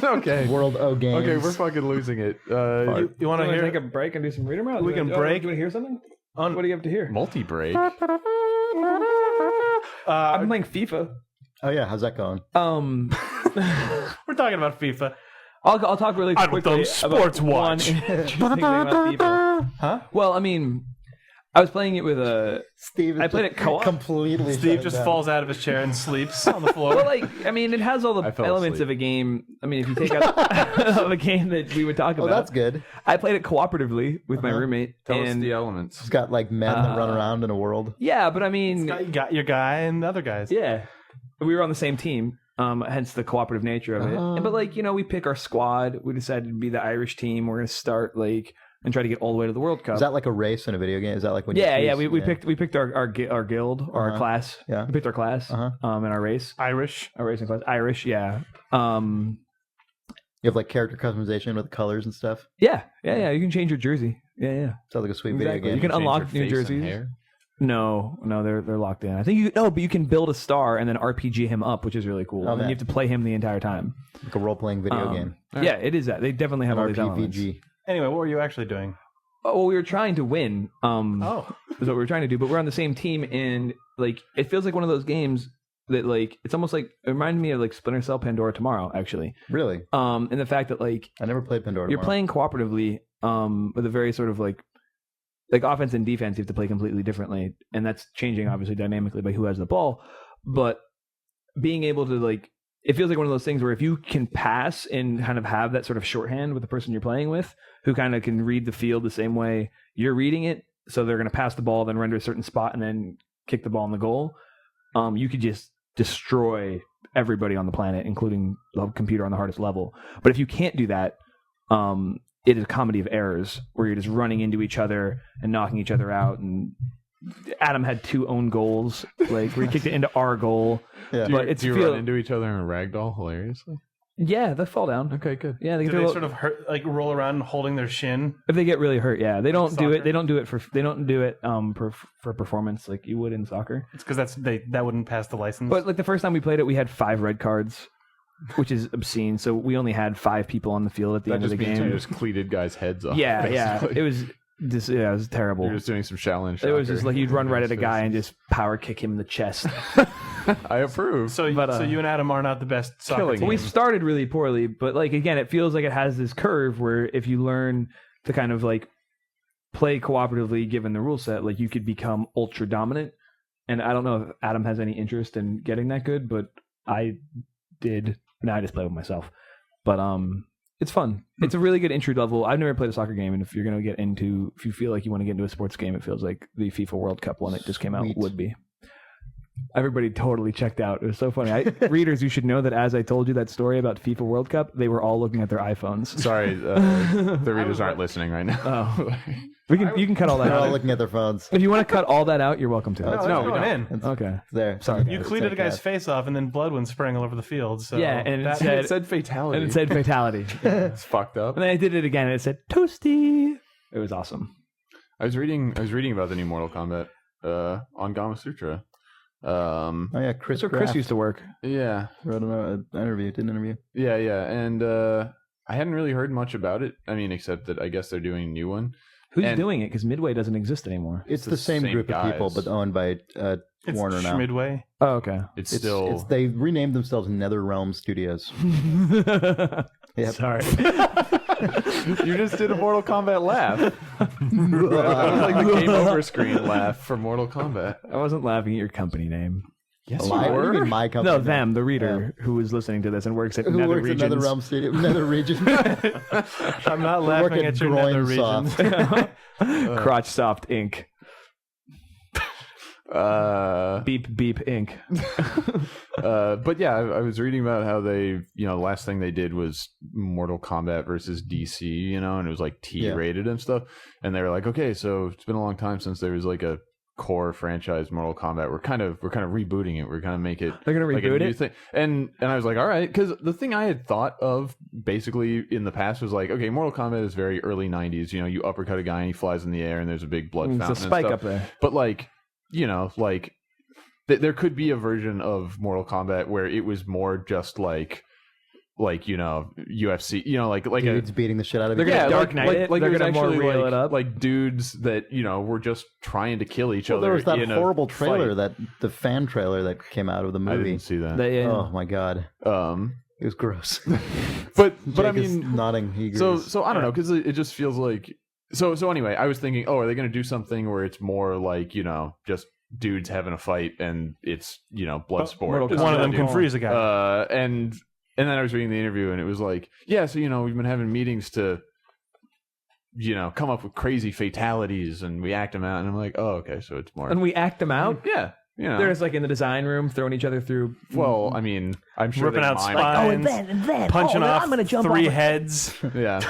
Okay. World O games. Okay, we're fucking losing it. You want to hear? take a break and do some reader mail? We can break. Do you want to hear something? What do you have to hear? Multi-break. I'm playing FIFA. Oh yeah, how's that going? We're talking about FIFA. I'll talk really I've quickly done Sports about Watch. one interesting thing about FIFA. Huh? Well, I mean, I was playing it with a. Steve, I played it co-op. completely. Steve just falls out of his chair and sleeps on the floor. Well, like, I mean, it has all the I fell elements asleep. of a game. I mean, if you take out of a game that we would talk Oh, about. that's good. I played it cooperatively with my roommate. Tell us and the elements. It's got like men that run around in a world. yeah, but I mean, You got your guy and the other guys. yeah, we were on the same team. Hence the cooperative nature of it. But like, we pick our squad. We decided to be the Irish team. We're gonna start like and try to get all the way to the World Cup. Is that like a race in a video game? Is that like when? Yeah, you yeah. choose- We picked our guild or our class. Yeah. We picked our class. In our race. Irish. Our racing class. Irish. Yeah. You have like character customization with colors and stuff. Yeah. You can change your jersey. Yeah. Sounds like a sweet Exactly. video game. You can Change unlock your new face and jerseys. hair. No, they're locked in. I think but you can build a star and then RPG him up, which is really cool. And then Okay. you have to play him the entire time. Like a role playing video game. Yeah, it is that. They definitely have all these elements. RPG. Anyway, what were you actually doing? Oh, well, we were trying to win. Oh. Is what we were trying to do, but we're on the same team, and like it feels like one of those games that like it's almost like it reminded me of like Splinter Cell Pandora Tomorrow, actually. Really? And the fact that like I never played Pandora. you're Tomorrow. playing cooperatively, with a very sort of like offense and defense, you have to play completely differently, and that's changing obviously dynamically by who has the ball. But being able to like, it feels like one of those things where if you can pass and kind of have that sort of shorthand with the person you're playing with, who kind of can read the field the same way you're reading it, so they're going to pass the ball, then render a certain spot, and then kick the ball in the goal. You could just destroy everybody on the planet, including the computer on the hardest level. But if you can't do that, it is a comedy of errors where you're just running into each other and knocking each other out. And Adam had 2 own goals, like where he kicked it into our goal. Yeah. But it's Do you feel- run into each other in a ragdoll hilariously? Yeah, they fall down. Okay, good. Yeah, they Do can they throw- sort of hurt, like roll around holding their shin? if they get really hurt. Yeah, they don't do it. Soccer? They don't do it for. They don't do it for performance like you would in soccer. It's because that wouldn't pass the license. But like the first time we played it, we had 5 red cards, which is obscene. So we only had 5 people on the field at the That end of just the means game. you just cleated guys' heads off. Yeah, basically. it was just it was terrible. You're just doing some Shaolin. It was just Shocker. like you'd run right at a guy and just power kick him in the chest. I approve. so but, you and Adam are not the best soccer Killing team. We started really poorly, but like again, it feels like it has this curve where if you learn to kind of like play cooperatively, given the rule set, like you could become ultra dominant. And I don't know if Adam has any interest in getting that good, but I did. Now I just play with myself. But it's fun. It's a really good entry level. I've never played a soccer game, and if you're gonna get into, if you feel like you want to get into a sports game, it feels like the FIFA World Cup one that just came out Sweet. would be. Everybody totally checked out. It was so funny. Readers, you should know that as I told you that story about FIFA World Cup, they were all looking at their iPhones. Sorry, the readers aren't listening right now. Oh, you can cut all that They're all out. looking at their phones. If you want to cut all that out, you're welcome to. no, That's it's no, we going don't. in. It's Okay. there. Sorry. You cleated a guy's face off, and then blood went spraying all over the field. So Yeah, and that, it It said fatality. And it said fatality. it's fucked up. And then I did it again, and it said toasty. It was awesome. I was reading about the new Mortal Kombat on Gama Sutra. Oh yeah, That's where Chris used to work. Yeah, wrote an interview. Did an interview. yeah, and I hadn't really heard much about it. I mean, except that I guess they're doing a new one. Who's And- doing it? Because Midway doesn't exist anymore. It's the the same same group of people, guys. but owned by it's Warner now. Schmidway. Oh, okay. It's It's, still they renamed themselves NetherRealm Studios. Yep. Sorry. you just did a Mortal Kombat laugh. That was like the game over screen laugh for Mortal Kombat. I wasn't laughing at your company name. Yes, What do you mean my company? No, them, the reader who is listening to this and works at Who Nether works at Regions. NetherRealm Studio? Nether Region. I'm not work laughing at at your Groin nether Soft. regions. Crotch Soft Inc. Uh, Beep Beep Inc. but yeah, I was reading about how they, the last thing they did was Mortal Kombat versus DC, and it was like T rated and stuff. And they were like, okay, so it's been a long time since there was like a core franchise Mortal Kombat. We're kind of rebooting it. We're gonna make it. They're gonna like a reboot new it? thing. And I was like, all right, because the thing I had thought of basically in the past was like, okay, Mortal Kombat is very early '90s. You uppercut a guy and he flies in the air and there's a big blood There's fountain. a spike and stuff. up there. But like, there could be a version of Mortal Kombat where it was more just like UFC, like Dudes beating the shit out of They're each gonna other. Dark Knight it. like They're it was gonna more actually reel like, it up. like dudes that were just trying to kill each Well, other. there was that in a horrible trailer, fight. the fan trailer that came out of the I movie. didn't see that. Oh my god, it was gross. But I Jake is mean, nodding. He agrees. so I don't know, because it just feels like So anyway, I was thinking, are they going to do something where it's more like, just dudes having a fight and it's, blood sport. One of them can freeze a guy. And then I was reading the interview and it was like, yeah, so, we've been having meetings to, come up with crazy fatalities and we act them out. And I'm like, oh, okay, so it's more. And we act them out? Yeah. They're just like in the design room throwing each other through. Well, I mean, I'm sure ripping they out mime. spines, and then punching off I'm gonna jump 3 off heads. Yeah.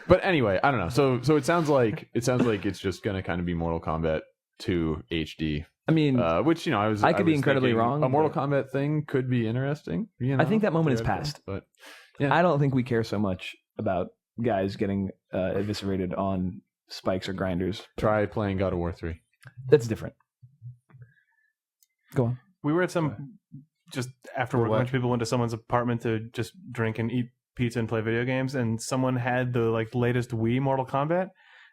But anyway, I don't know. So it sounds like it's just going to kind of be Mortal Kombat 2 HD. I mean, which I could be incredibly thinking wrong. A Mortal Kombat thing could be interesting. I think that moment is past. But yeah. I don't think we care so much about guys getting eviscerated on spikes or grinders. Try playing God of War 3. That's different. Go on. We were at some just after work. A bunch of people went to someone's apartment to just drink and eat pizza and play video games, and someone had the latest Wii Mortal Kombat,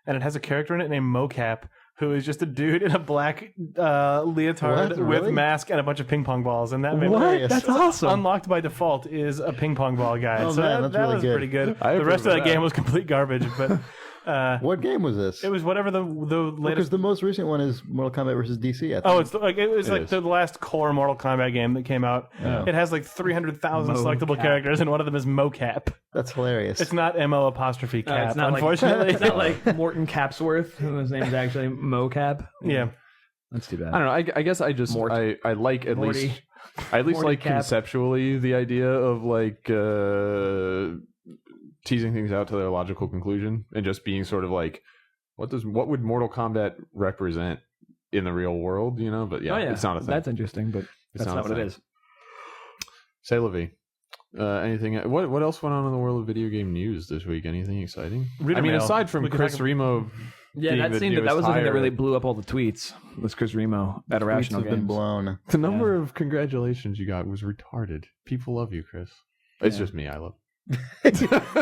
and it has a character in it named Mocap, who is just a dude in a black leotard with mask and a bunch of ping pong balls, and that made what? That's awesome. Unlocked by default is a ping pong ball guy. Oh, so man, that really was good. pretty good. I The rest of approve that of game was complete garbage, but. What game was this? It was whatever the Because latest. the most recent one is Mortal Kombat versus DC. I think. It was the last core Mortal Kombat game that came out. Oh. It has 300,000 selectable Mocap. characters, and one of them is Mocap. That's hilarious. It's not MO''Cap, It's not unfortunately. it's not like Morton Capsworth. His name is actually Mocap. Yeah. That's too bad. I don't know. I guess I just I like at Morty. least I at least Morty like Cap. conceptually the idea of teasing things out to their logical conclusion and just being sort of like what would Mortal Kombat represent in the real world, But yeah, it's not a thing. That's interesting, but that's not what it is. Say la vie. Anything? What else went on in the world of video game news this week? Anything exciting? Reader mail. Aside from We can Chris talk- Remo. Yeah, being that the seemed that newest was the thing that hire. really blew up all the tweets. Was Chris Remo at Tweets Irrational have been Games? blown. The number of congratulations you got was retarded. People love you, Chris. It's Yeah. just me. I love.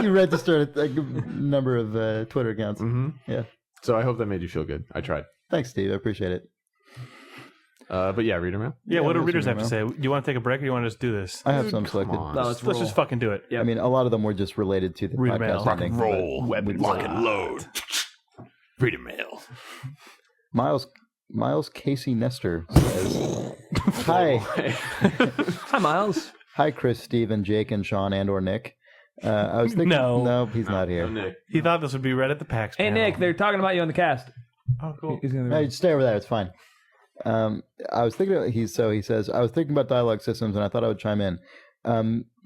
You registered a number of Twitter accounts. Mm-hmm. Yeah. So I hope that made you feel good. I tried. Thanks, Steve. I appreciate it. But yeah, reader mail. Yeah, what do that's readers have to reader say? Do you want to take a break or do you want to just do this? I have some Come selected. on. No, Let's roll. just fucking do it. Yep. I mean, a lot of them were just related to the Reader mail. podcast Rock ending. but we Lock decided- and load. Reader mail. Miles Casey Nestor says, "Hi, Hi, Miles. hi, Chris, Steven, Jake, and Sean, and/or Nick. I was thinking, No. he's not here. Nick. He thought this would be read at the PAX Hey, panel. Nick. They're talking about you on the cast. Oh, cool. He's gonna- No, you stay over there. It's fine. I was thinking. He says I was thinking about dialogue systems, and I thought I would chime in.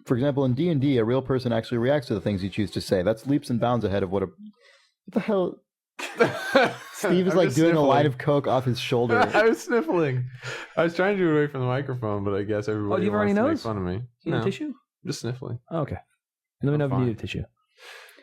For example, in D&D, a real person actually reacts to the things you choose to say. That's leaps and bounds ahead of what the hell. Steve is I'm like just doing a line sniffling. of coke off his shoulder. I was sniffling. I was trying to do it away from the microphone, but I guess everybody do you have wants a to runny make nose? fun of me. You need No, a tissue? just sniffling. Oh, okay. Let me know if you fine. need a tissue.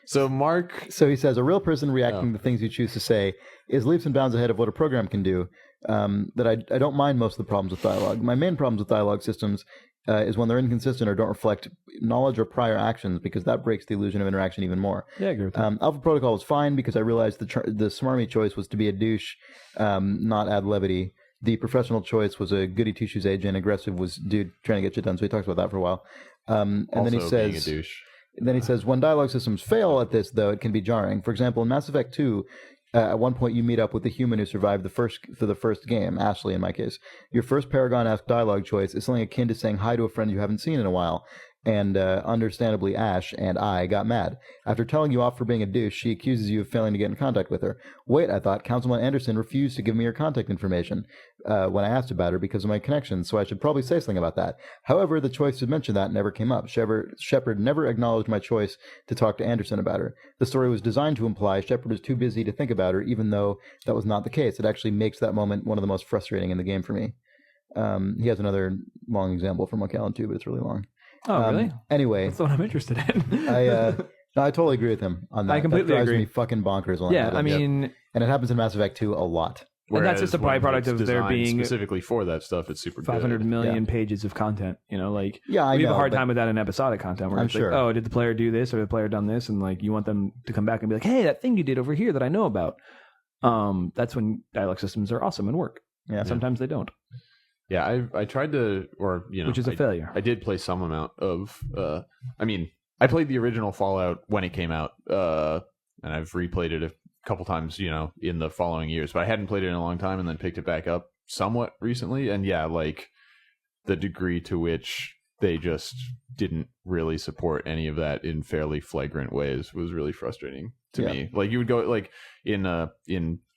So Mark, So he says a real person reacting to things you choose to say is leaps and bounds ahead of what a program can do. That I don't mind most of the problems with dialogue. My main problems with dialogue systems is when they're inconsistent or don't reflect knowledge or prior actions, because that breaks the illusion of interaction even more. Yeah, I agree with that. Alpha Protocol was fine because I realized the smarmy choice was to be a douche, not add levity. The professional choice was a goody two shoes agent. Aggressive was dude trying to get shit done. So he talks about that for a while. And then he also says, being a douche. then he says, when dialogue systems fail at this, though, it can be jarring. For example, in Mass Effect 2, at one point you meet up with the human who survived the first game, Ashley in my case. Your first Paragon-esque dialogue choice is something akin to saying hi to a friend you haven't seen in a while. And understandably, Ash and I got mad. After telling you off for being a douche, she accuses you of failing to get in contact with her. Wait, I thought Councilman Anderson refused to give me her contact information when I asked about her because of my connections, so I should probably say something about that. However, the choice to mention that never came up. Shepard never acknowledged my choice to talk to Anderson about her. The story was designed to imply Shepard was too busy to think about her, even though that was not the case. It actually makes that moment one of the most frustrating in the game for me. He has another long example from Macallan too, but it's really long. Oh, really? Anyway, That's the one I'm interested in. I totally agree with him on that. I completely that drives agree. me fucking bonkers. When Yeah, I I mean, and it happens in Mass Effect 2 a lot. and that's just a Whereas when byproduct it's of there designed being specifically for that stuff. It's super 500 good. million pages of content. You know, like Yeah, I we have know, a hard but- time with that in episodic content. Where I'm it's sure. like, oh, did the player do this or did the player done this? And like, you want them to come back and be like, hey, that thing you did over here that I know about. That's when dialogue systems are awesome and work. Yeah. Sometimes they don't, Yeah, I tried to, or you know, which is a failure. I did play some amount of. I mean, I played the original Fallout when it came out, and I've replayed it couple times, in the following years, but I hadn't played it in a long time, and then picked it back up somewhat recently. And yeah, like the degree to which they just didn't really support any of that in fairly flagrant ways was really frustrating to me. Like you would go like in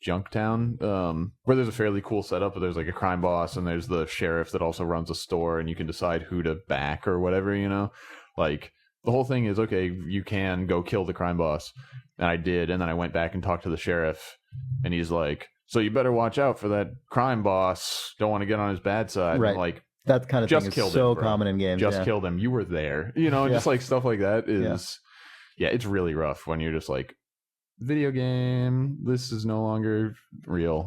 Junktown, where there's a fairly cool setup, but there's like a crime boss and there's the sheriff that also runs a store, and you can decide who to back or whatever, like the whole thing is, okay, you can go kill the crime boss. And I did, and then I went back and talked to the sheriff, and he's like, so you better watch out for that crime boss. Don't want to get on his bad side. Right. I'm like, that kind of just thing killed is so him, bro. common in games. Just killed him. You were there. Just like stuff like that is, it's really rough when you're just like, video game, this is no longer real,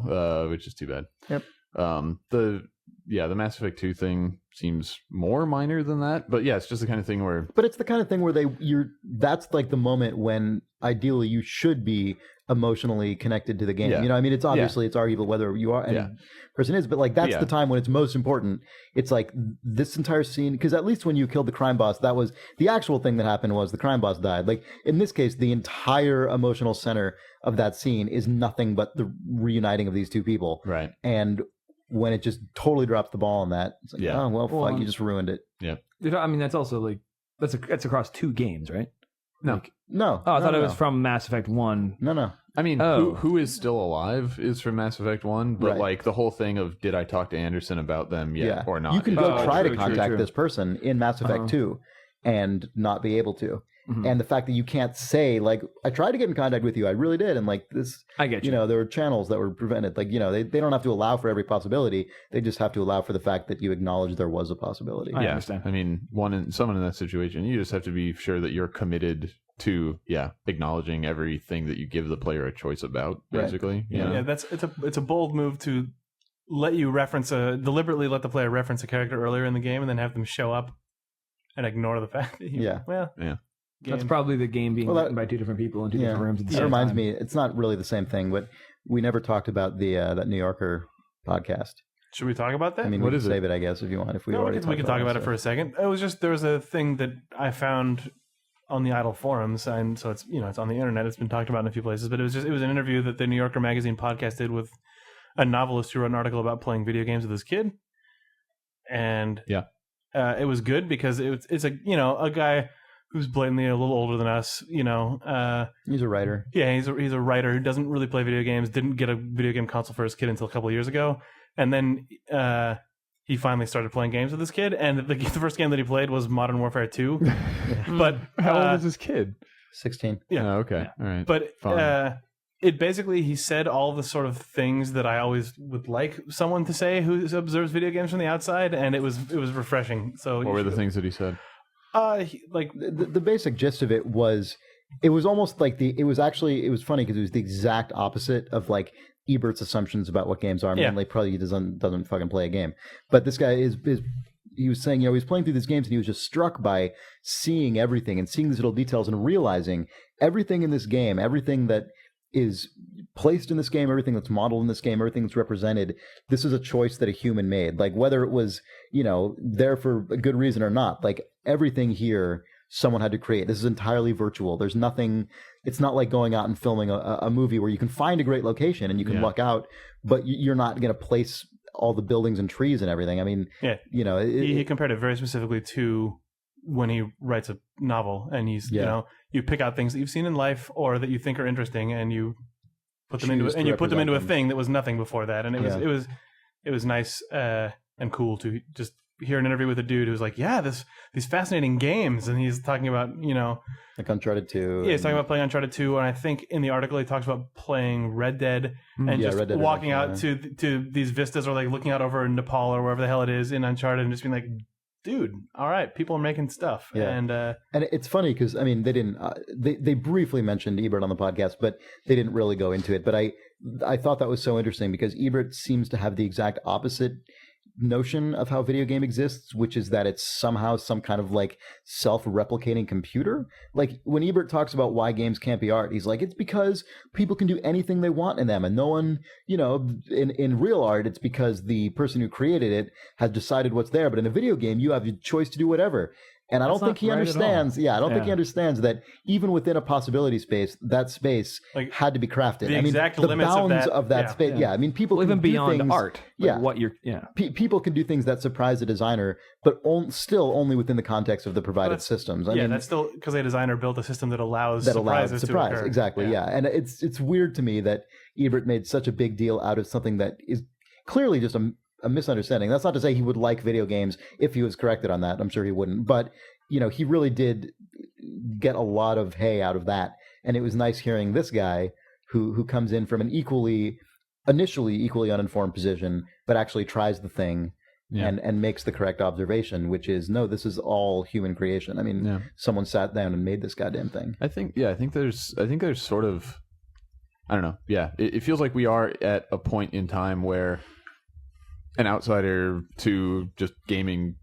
which is too bad. Yep. The Mass Effect 2 thing seems more minor than that, but yeah, it's just the kind of thing where... But it's the kind of thing where that's like the moment when ideally you should be emotionally connected to the game. Yeah. It's obviously it's arguable whether you are any person is, but like that's the time when it's most important. It's like this entire scene, because at least when you killed the crime boss, that was the actual thing that happened, was the crime boss died. Like in this case, the entire emotional center of that scene is nothing but the reuniting of these two people. Right. And when it just totally drops the ball on that, it's like, oh well, fuck, you just ruined it. Yeah. That's also like that's across 2 games, right? No. Like, No. I thought it was from Mass Effect 1. No. I mean, who is still alive is from Mass Effect 1, but like the whole thing of did I talk to Anderson about them yet or not? You can go try to contact true. this person in Mass Effect 2 and not be able to. Mm-hmm. And the fact that you can't say, like, I tried to get in contact with you, I really did, and like this, I get you. There were channels that were prevented. Like, they don't have to allow for every possibility. They just have to allow for the fact that you acknowledge there was a possibility. I understand. I mean, someone in that situation, you just have to be sure that you're committed to acknowledging everything that you give the player a choice about, basically. Right. It's a bold move to let you deliberately let the player reference a character earlier in the game and then have them show up and ignore the fact that That's probably the game being written by 2 different people in 2 different rooms at the same time. That reminds me, it's not really the same thing, but we never talked about the that New Yorker podcast. Should we talk about that? I mean, we can save it, I guess, if you want. If we already we can talk about it for a second. It was just there was a thing that I found on the Idle forums, and so it's it's on the internet. It's been talked about in a few places, but it was an interview that the New Yorker magazine podcast did with a novelist who wrote an article about playing video games with his kid, and it was good because it's a guy who's blatantly a little older than us. He's a writer. Yeah, he's a writer who doesn't really play video games. Didn't get a video game console for his kid until a couple of years ago, and then he finally started playing games with his kid, and the first game that he played was Modern Warfare 2. But how old is his kid? 16. Yeah. Oh, okay. Yeah. All right. But it basically, he said all the sort of things that I always would like someone to say who observes video games from the outside, and it was refreshing. So what were the things that he said? The basic gist of it was almost like it was funny because it was the exact opposite of like Ebert's assumptions about what games are. I mean, like probably doesn't fucking play a game. But this guy he was saying, he was playing through these games and he was just struck by seeing everything and seeing these little details and realizing everything in this game, everything that is placed in this game, everything that's modeled in this game, everything that's represented, this is a choice that a human made. Like whether it was, there for a good reason or not, like everything here someone had to create. This is entirely virtual. There's nothing, it's not like going out and filming a movie where you can find a great location and you can luck out, but you're not going to place all the buildings and trees and everything. I mean, he compared it very specifically to when he writes a novel, and he's you pick out things that you've seen in life or that you think are interesting, and you put them into a thing that was nothing before that, and it was nice and cool to just hear an interview with a dude who's like, these fascinating games, and he's talking about like Uncharted 2. Yeah, he's talking about playing Uncharted 2, and I think in the article he talks about playing Red Dead and just walking out to these vistas or like looking out over Nepal or wherever the hell it is in Uncharted and just being like, dude, all right, people are making stuff. And it's funny because I mean they didn't they briefly mentioned Ebert on the podcast, but they didn't really go into it. But I thought that was so interesting because Ebert seems to have the exact opposite notion of how video game exists, which is that it's somehow some kind of like self-replicating computer. Like when Ebert talks about why games can't be art, he's like, it's because people can do anything they want in them, and no one, in real art, it's because the person who created it has decided what's there. But in a video game, you have the choice to do whatever. And I don't That's think not he right at all. understands. Yeah, I don't think he Yeah. understands that even within a possibility space, that space Like, had to be crafted. the I mean, exact the limits bounds of that- yeah. space. Yeah, I mean, people Well, can even do beyond things, art. Like Yeah. what you're. Yeah. People can do things that surprise a designer, but still only within the context of the provided That's- systems. I yeah, mean, that's still because a designer built a system that allows that allows surprises to surprise. occur. Exactly. Yeah. And it's weird to me that Ebert made such a big deal out of something that is clearly just a misunderstanding. That's not to say he would like video games if he was corrected on that. I'm sure he wouldn't. But he really did get a lot of hay out of that, and it was nice hearing this guy who comes in from an initially equally uninformed position, but actually tries the thing. Yeah. And makes the correct observation, which is no, this is all human creation. I mean, someone sat down and made this goddamn thing. I think there's sort of, I don't know. Yeah, it feels like we are at a point in time where an outsider to just gaming,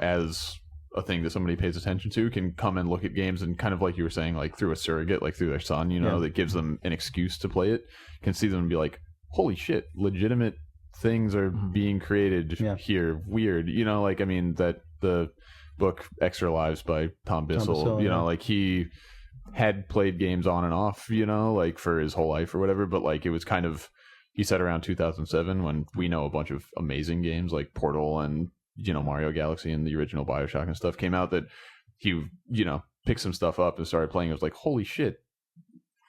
as a thing that somebody pays attention to, can come and look at games and kind of like you were saying, like through a surrogate, like through their son, that gives them an excuse to play it, can see them and be like, holy shit, legitimate things are being created here. Weird. That the book Extra Lives by Tom Bissell, like he had played games on and off, like for his whole life or whatever, but like it was kind of, he said around 2007 when we know a bunch of amazing games like Portal and Mario Galaxy and the original BioShock and stuff came out, that he picked some stuff up and started playing. It was like, holy shit,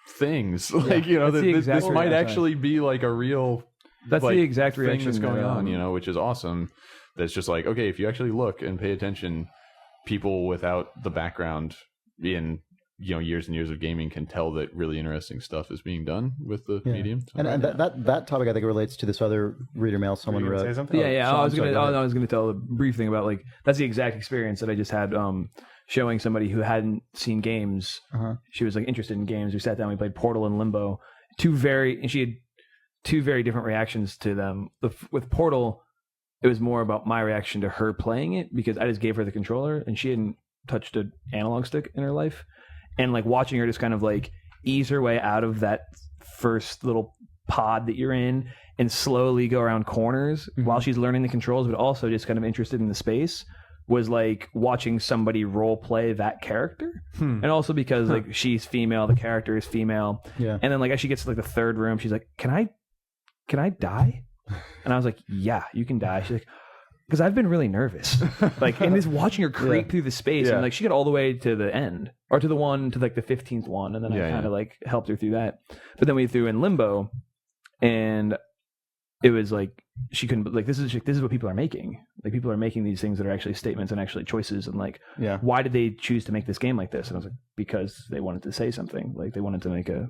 things like this might actually be like a real, that's like, the exact thing reaction that's going on, which is awesome. That's just like, okay, if you actually look and pay attention, people without the background in years and years of gaming can tell that really interesting stuff is being done with the medium. So, And that topic I think relates to this other reader mail someone Were you gonna wrote. say something? Yeah. Sean, I was sorry, gonna tell a brief thing about, like, that's the exact experience that I just had showing somebody who hadn't seen games. She was like interested in games. We sat down, we played Portal and Limbo. And she had two very different reactions to them. With Portal, it was more about my reaction to her playing it, because I just gave her the controller and she hadn't touched an analog stick in her life. And like watching her just kind of like ease her way out of that first little pod that you're in and slowly go around corners while she's learning the controls, but also just kind of interested in the space, was like watching somebody role play that character. And also because like she's female, the character is female. Yeah. And then like as she gets to like the third room, she's like, can I die? And I was like, yeah, you can die. She's like, because I've been really nervous, like, and just watching her creep through the space, and like she got all the way to the end, or to like the 15th one, and then I kind of like helped her through that. But then we threw in Limbo, and it was like she couldn't, like, this is what people are making. Like, people are making these things that are actually statements and actually choices, and like, why did they choose to make this game like this? And I was like, because they wanted to say something, like they wanted to make a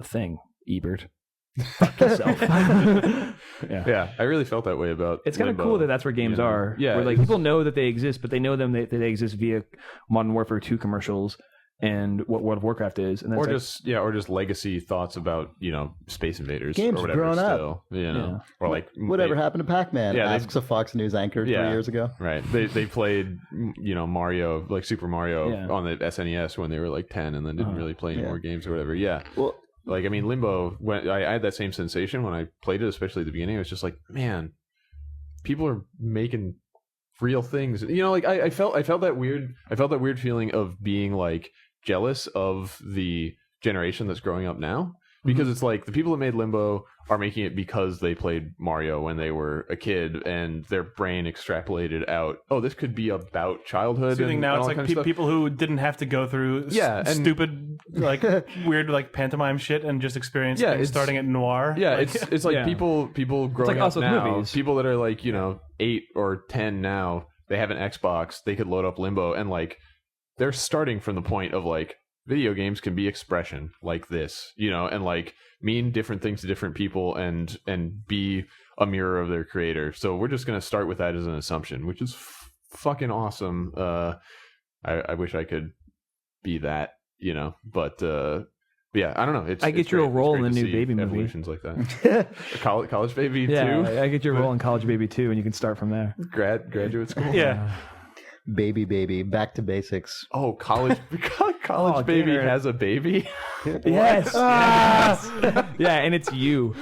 thing. Ebert. Fuck yourself. Yeah, I really felt that way about it's kind of cool that that's where games are. Yeah, where like people know that they exist, but they know that they exist via Modern Warfare 2 commercials and what World of Warcraft is, and that's or just legacy thoughts about Space Invaders games or whatever. Grown still, up, or like whatever happened to Pac-Man? Asks a Fox News anchor 3 years ago. Right, they played Mario, like Super Mario on the SNES when they were like 10, and then didn't really play any more games or whatever. Yeah, well. Like, I mean, Limbo, when I had that same sensation when I played it, especially at the beginning. I was just like, man, people are making real things. Like I felt that weird feeling of being like jealous of the generation that's growing up now, because it's like the people that made Limbo are making it because they played Mario when they were a kid, and their brain extrapolated out, oh, this could be about childhood. So now it's like people who didn't have to go through stupid, like weird, like pantomime shit and just experience things starting at noir. Yeah, like, it's like people growing up now, movies. People that are like 8 or 10 now, they have an Xbox, they could load up Limbo, and like they're starting from the point of like, video games can be expression like this, and like mean different things to different people and be a mirror of their creator. So we're just going to start with that as an assumption, which is fucking awesome. I wish I could be that, but yeah, I don't know. I get your role in the new Baby movie. Evolutions like that. College Baby 2? Yeah, I get your role in College Baby 2, and you can start from there. Graduate school? Yeah. Baby, back to basics. Oh, college Baby has a baby. Yes. Yeah, and it's you,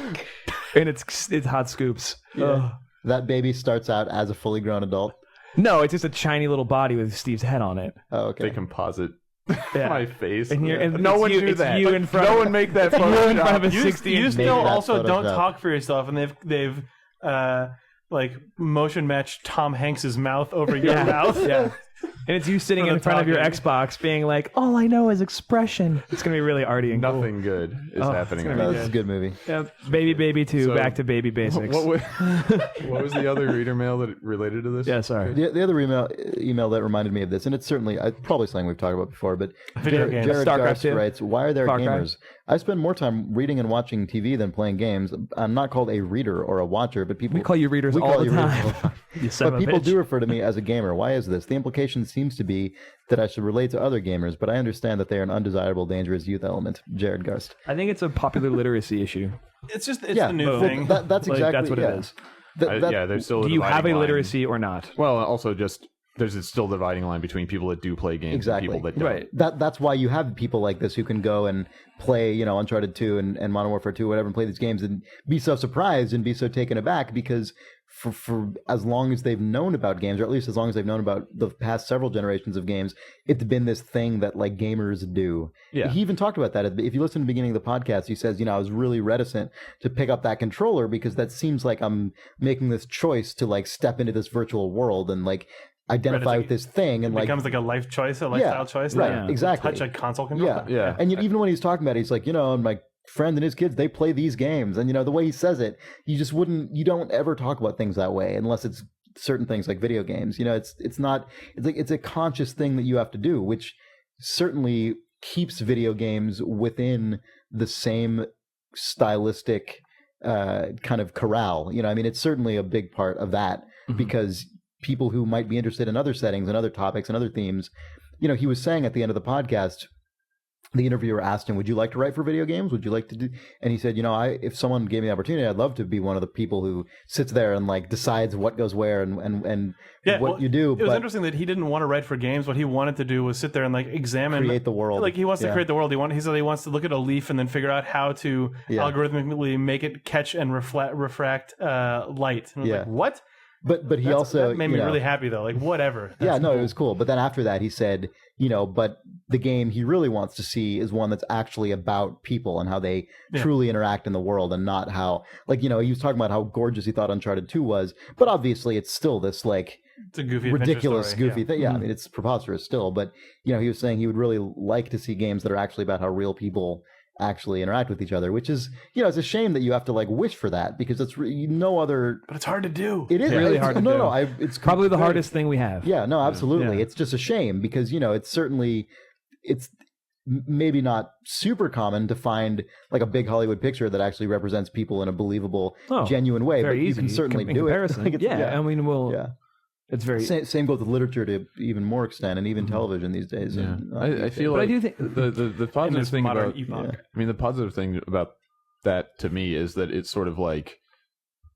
and it's hot scoops. That baby starts out as a fully grown adult. No, it's just a shiny little body with Steve's head on it. Oh, okay. They composite Yeah. my face. And No it's one you, do it's that. You in front No of, one make that you in front of a Photoshop. 60 You inch. still that also don't Photoshop. talk for yourself, and they've like motion matched Tom Hanks's mouth over your mouth. Yeah. And it's you sitting For the in front of your talking. Xbox being like, all I know is expression. It's going to be really arty and Nothing good is Oh, happening. it's right gonna No, now. this is a good movie. cool. Yep. Baby 2, So, back to baby basics. What was the other reader mail that related to this? Yeah, sorry. The other email that reminded me of this, and it's certainly probably something we've talked about before, but Video games. Jared StarCraft Garst 2. writes, "Why are there Far Cry. gamers? I spend more time reading and watching TV than playing games. I'm not called a reader or a watcher, but people We call you readers we all call the you readers time. all the time. You son But of a people bitch. do refer to me as a gamer. Why is this? The implication seems to be that I should relate to other gamers, but I understand that they are an undesirable, dangerous youth element." Jared Garst. I think it's a popular literacy issue. It's the Yeah, new well, thing. that's Like, exactly that's what yeah. it is. Yeah, there's still. Do you have a dividing line. literacy or not? Well, also just there's a still dividing line between people that do play games Exactly. and people that don't. Right. That's why you have people like this who can go and play, Uncharted 2 and Modern Warfare 2, whatever, and play these games and be so surprised and be so taken aback because for as long as they've known about games, or at least as long as they've known about the past several generations of games, it's been this thing that like gamers do. Yeah. He even talked about that. If you listen to the beginning of the podcast, he says, I was really reticent to pick up that controller because that seems like I'm making this choice to like step into this virtual world and like identify with this thing and It like becomes like a life choice, a lifestyle choice. right, that exactly. touch a console controller. Yeah. And yet, even when he's talking about it, he's like, and my friend and his kids, they play these games. And, the way he says it, you don't ever talk about things that way unless it's certain things like video games. It's a conscious thing that you have to do, which certainly keeps video games within the same stylistic kind of corral. It's certainly a big part of that because people who might be interested in other settings and other topics and other themes, he was saying at the end of the podcast, the interviewer asked him, "Would you like to write for video games? Would you like to do?" And he said, if someone gave me the opportunity, I'd love to be one of the people who sits there and like decides what goes where and what you do. It was interesting that he didn't want to write for games. What he wanted to do was sit there and like examine, create the world. Like he wants to create the world. He said he wants to look at a leaf and then figure out how to algorithmically make it catch and refract light. And I was like, what? But he also that made me really happy though. Like whatever. It was cool. But then after that, he said, but the game he really wants to see is one that's actually about people and how they truly interact in the world, and not how, like, he was talking about how gorgeous he thought Uncharted 2 was, but obviously it's still this like it's a goofy, ridiculous, goofy thing. Yeah, Mm-hmm. I mean it's preposterous still, but he was saying he would really like to see games that are actually about how real people actually interact with each other, which is it's a shame that you have to like wish for that because it's no other. But it's hard to do. It is really hard to do. It's Probably the very- hardest thing we have. Yeah, no, absolutely. Yeah. It's just a shame because it's maybe not super common to find like a big Hollywood picture that actually represents people in a believable, genuine way. Very but easy you can certainly in do comparison. it. Like, I mean, it's very. Same goes with literature to even more extent, and even television these days. Yeah. And, I feel But I like do think the in positive this thing modern about epoch. I mean, the positive thing about that to me is that it's sort of like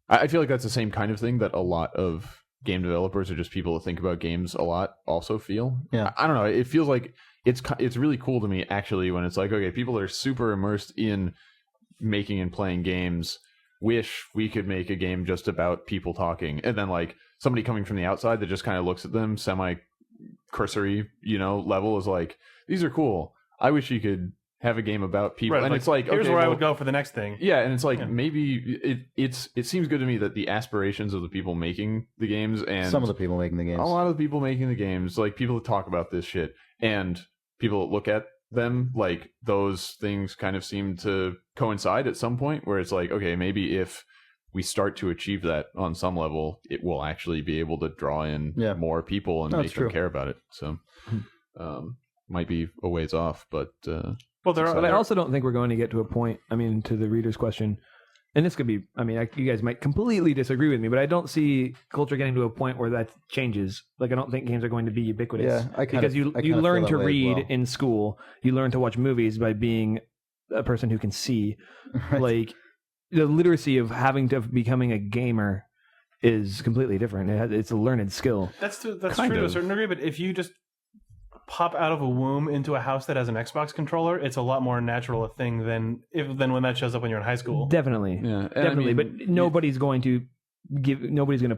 I feel like that's the same kind of thing that a lot of game developers or just people that think about games a lot also feel. Yeah. I don't know. It feels like it's really cool to me actually when it's like, okay, people that are super immersed in making and playing games wish we could make a game just about people talking, and then like somebody coming from the outside that just kind of looks at them semi cursory level is like, these are cool. I wish you could have a game about people. Right, And like, it's like, here's okay, where I well, would go for the next thing. yeah, and it's like maybe it seems good to me that the aspirations of the people making the games and some of the people making the games. a lot of the people making the games, like people that talk about this shit and people that look at them, like those things kind of seem to coincide at some point where it's like, okay, maybe if we start to achieve that on some level, it will actually be able to draw in more people and No, make it's them true. care about it. So might be a ways off, but Well, But I also don't think we're going to get to a point. I mean, to the reader's question, and this could be. I mean, you guys might completely disagree with me, but I don't see culture getting to a point where that changes. Like, I don't think games are going to be ubiquitous. Yeah, I kind because of you learn feel to that way as read well. in school. You learn to watch movies by being a person who can see. Right. Like, the literacy of becoming a gamer is completely different. It's a learned skill. That's true to Kind a of. certain degree, but if you just pop out of a womb into a house that has an Xbox controller, it's a lot more natural a thing than when that shows up when you're in high school. Definitely, yeah, and definitely. I mean, but nobody's going to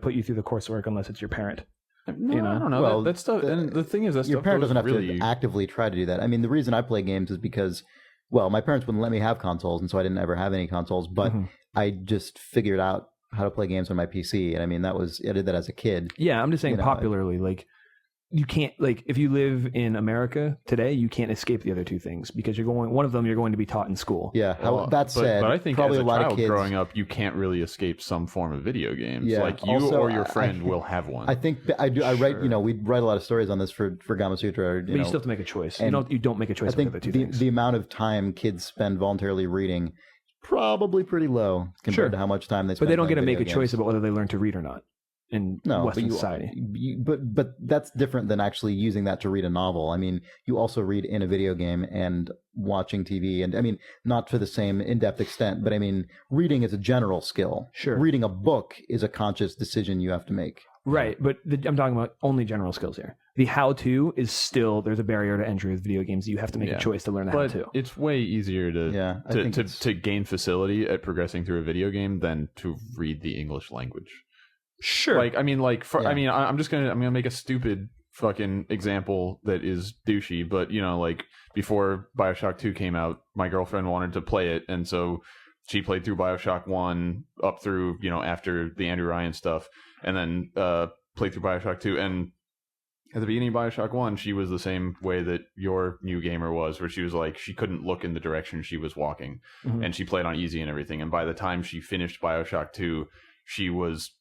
put you through the coursework unless it's your parent. No, You know? I don't know. Well, that stuff. And the thing is, that Your stuff parent goes doesn't have really. to actively try to do that. I mean, the reason I play games is because, well, my parents wouldn't let me have consoles, and so I didn't ever have any consoles. But I just figured out how to play games on my PC, and I mean, I did that as a kid. Yeah, I'm just saying You know, popularly, like you can't, like if you live in America today, you can't escape the other two things because one of them you're going to be taught in school. Yeah. Well, That said, but I think probably as a lot child of kids growing up, you can't really escape some form of video games. Yeah, Like you also, or your friend will have one. I think I do. I write. You know, we write a lot of stories on this for Gama Sutra. But you still have to make a choice. You and don't make a choice I think with the other two things. the amount of time kids spend voluntarily reading probably pretty low compared to how much time they spend. But they don't get to playing make a video choice games. about whether they learn to read or not in Western society. But that's different than actually using that to read a novel. I mean, you also read in a video game and watching TV, and I mean, not to the same in-depth extent, but I mean, reading is a general skill. Sure. Reading a book is a conscious decision you have to make. Right, but I'm talking about only general skills here. The how-to is still, there's a barrier to entry with video games. You have to make a choice to learn the but how-to. it's way easier to gain facility at progressing through a video game than to read the English language. Sure. Like, I mean, I'm gonna make a stupid fucking example that is douchey, but you know, like before BioShock 2 came out, my girlfriend wanted to play it, and so she played through BioShock 1 up through, you know, after the Andrew Ryan stuff, and then played through BioShock 2. And at the beginning of BioShock 1, she was the same way that your new gamer was, where she was like, she couldn't look in the direction she was walking, and she played on easy and everything. And by the time she finished BioShock 2, she was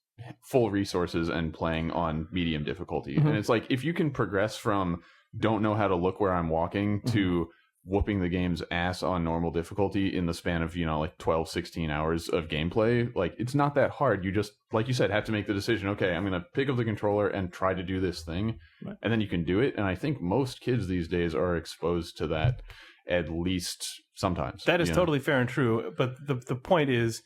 full resources and playing on medium difficulty. And it's like, if you can progress from don't know how to look where I'm walking to whooping the game's ass on normal difficulty in the span of, you know, like 12, 16 hours of gameplay, like it's not that hard. You just, like you said, have to make the decision, okay, I'm going to pick up the controller and try to do this thing, and then you can do it. And I think most kids these days are exposed to that at least sometimes. That is totally fair and true. But the point is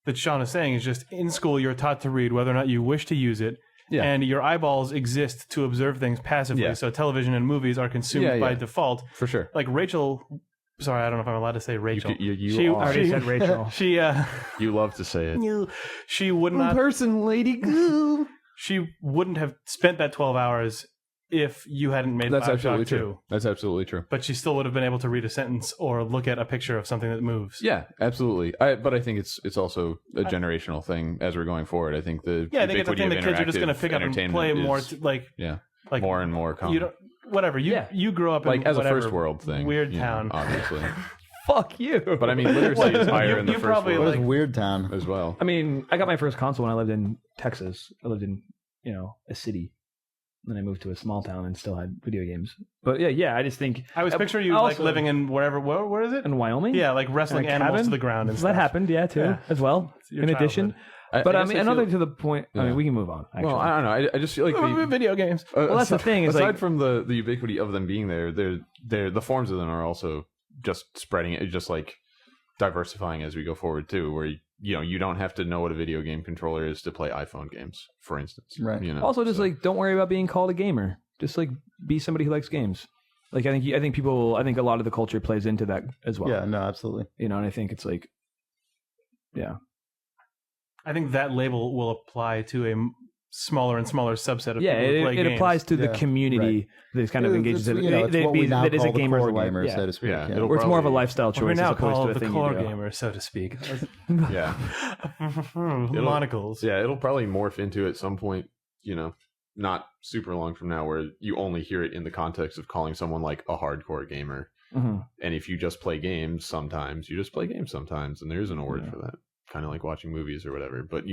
that Sean is saying is just in school you're taught to read whether or not you wish to use it. Yeah. And your eyeballs exist to observe things passively. Yeah. So television and movies are consumed by default. For sure. Like Rachel, sorry, I don't know if I'm allowed to say Rachel. You already said Rachel. You love to say it. She would not. Person, lady goo. She wouldn't have spent that 12 hours if you hadn't made That's absolutely BioShock true. 2. That's absolutely true. But she still would have been able to read a sentence or look at a picture of something that moves. Yeah, absolutely. But I think it's also a generational thing as we're going forward. I think I think it's the thing that kids are just going to pick up and play more, like more and more common. You don't, whatever. You grow up like in as whatever, a first world thing, weird town, obviously. Fuck you. But I mean, literacy is higher in the first world. What is Weird Town as well? I mean, I got my first console when I lived in Texas. I lived in, a city. Then I moved to a small town and still had video games. But yeah, I just think I was picturing you like living in wherever. Where is it? In Wyoming? Yeah, like wrestling animals to the ground and stuff. That happened, as well. In addition, but I mean, another to the point. I mean, we can move on. Actually. Well, I don't know. I just feel like video games. Well, that's the thing. Is aside from the ubiquity of them being there, they're the forms of them are also just spreading it, just like diversifying as we go forward too. Where you don't have to know what a video game controller is to play iPhone games, for instance. Right. Also, just like don't worry about being called a gamer. Just like be somebody who likes games. Like I think a lot of the culture plays into that as well. Yeah. No. Absolutely. And I think it's like, yeah. I think that label will apply to a smaller and smaller subset of people who play it games. applies to the community that kind of engages in it. That is a gamer's gamer, so to speak. Yeah. Or it's more of a lifestyle choice. We're now as opposed called to a the thing core you do. gamer, so to speak. Yeah. Monocles. Yeah, it'll probably morph into at some point, not super long from now, where you only hear it in the context of calling someone like a hardcore gamer. Mm-hmm. And if you just play games sometimes, you just play games sometimes, and there isn't a word for that. Kind of like watching movies or whatever. But,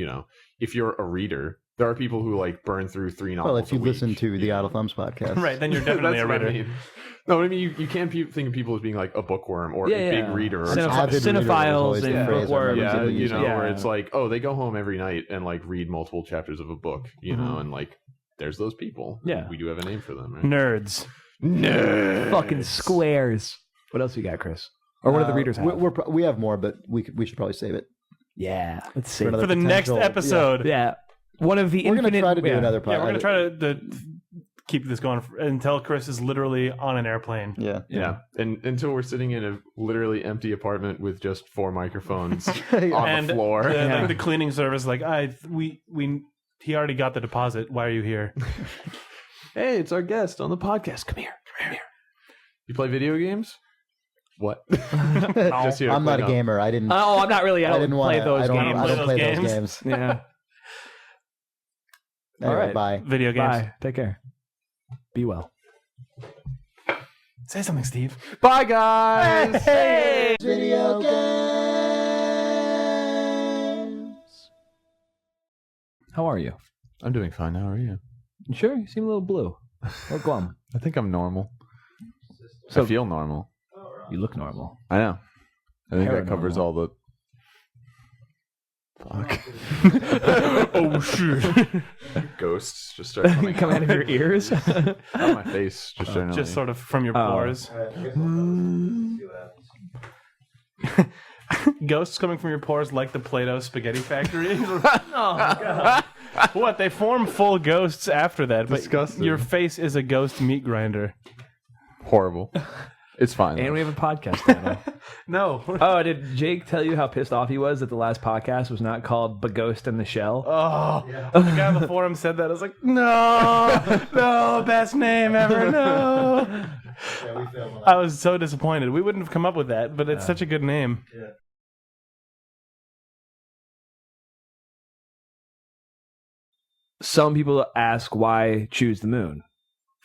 if you're a reader, there are people who like burn through 3 novels. Well, if you a week, listen to the Idle Thumbs podcast. Right, then you're definitely a reader. I mean. No, I mean, you can't think of people as being like a bookworm or a big reader. Or Cinephiles and bookworms. Yeah, where it's like, oh, they go home every night and like read multiple chapters of a book, and like there's those people. Yeah. We do have a name for them, right? Nerds. Fucking squares. What else you got, Chris? Or what do the readers have? We have more, but we should probably save it. Yeah, let's see. For the next episode. Yeah. One of the We're going to try to do another podcast. Yeah, we're going to try to keep this going until Chris is literally on an airplane. Yeah. And until we're sitting in a literally empty apartment with just 4 microphones on the floor. Like the cleaning service, like, we He already got the deposit. Why are you here? Hey, it's our guest on the podcast. Come here. You play video games? What? Just here to I'm not a clean up. gamer. I didn't. Oh, I'm not really. I I don't didn't play want those I don't, games. I don't play Those those games. games. Yeah. Anyway, All right. bye. Video games. Bye. Take care. Be well. Say something, Steve. Bye, guys. Hey. Video games. How are you? I'm doing fine. How are you? You sure? You seem a little blue. Or glum. I think I'm normal. So- I feel normal. You look normal. I know. I think that covers Paranormal. all the. Fuck. Oh, shit. Ghosts just start coming Coming out of your ears. out of my face. Just generally. Just sort of from your Oh. pores. Ghosts coming from your pores like the Play-Doh spaghetti factory. What? They form full ghosts after that, but Disgusting. your face is a ghost meat grinder. horrible. It's fine. And though. we have a podcast channel. No. Oh, did Jake tell you how pissed off he was that the last podcast was not called The Ghost in the Shell? Oh, the guy on the forum said that. I was like, no, best name ever, no. I was so disappointed. We wouldn't have come up with that, but it's such a good name. Some people ask why choose the moon?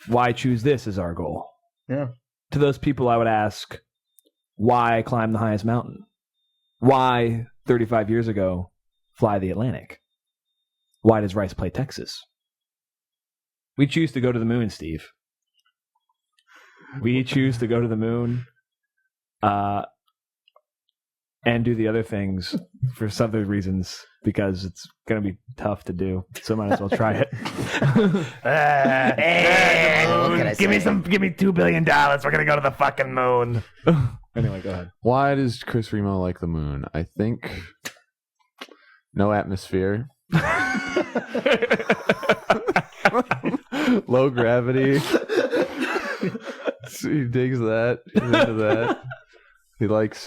Why choose this as our goal? Yeah. To those people, I would ask, why climb the highest mountain? Why, 35 years ago, fly the Atlantic? Why does Rice play Texas? We choose to go to the moon, Steve. We choose to go to the moon and do the other things for some other reasons because it's going to be tough to do. So might as well try it. Give me $2 billion. We're gonna go to the fucking moon. Anyway, go ahead. Why does Chris Remo like the moon? I think no atmosphere. Low gravity. He digs that. He's into that. He likes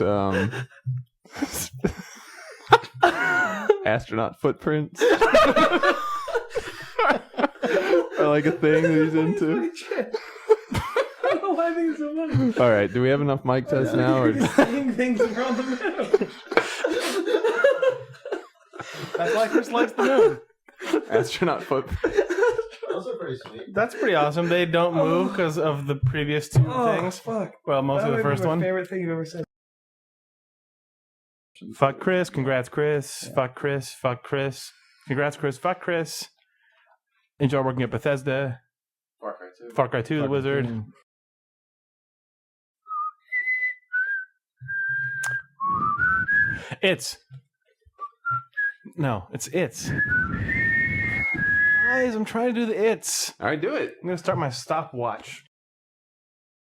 astronaut footprints. Or like a thing that he's into. I don't know why I think it's so funny. All right, do we have enough mic tests now? Or Saying things around the moon. That's why Chris likes the moon. astronaut footprints? Those are pretty sweet. That's pretty awesome. They don't move because of the previous two things. Fuck. Well, mostly the first one. Favorite thing you've ever said. Fuck Chris. Congrats, Chris. Yeah. Fuck Chris. Fuck Chris. Congrats, Chris. Fuck Chris. Enjoy working at Bethesda. Far Cry 2, the wizard. It's. Guys, I'm trying to do the it's. All right, do it. I'm going to start my stopwatch.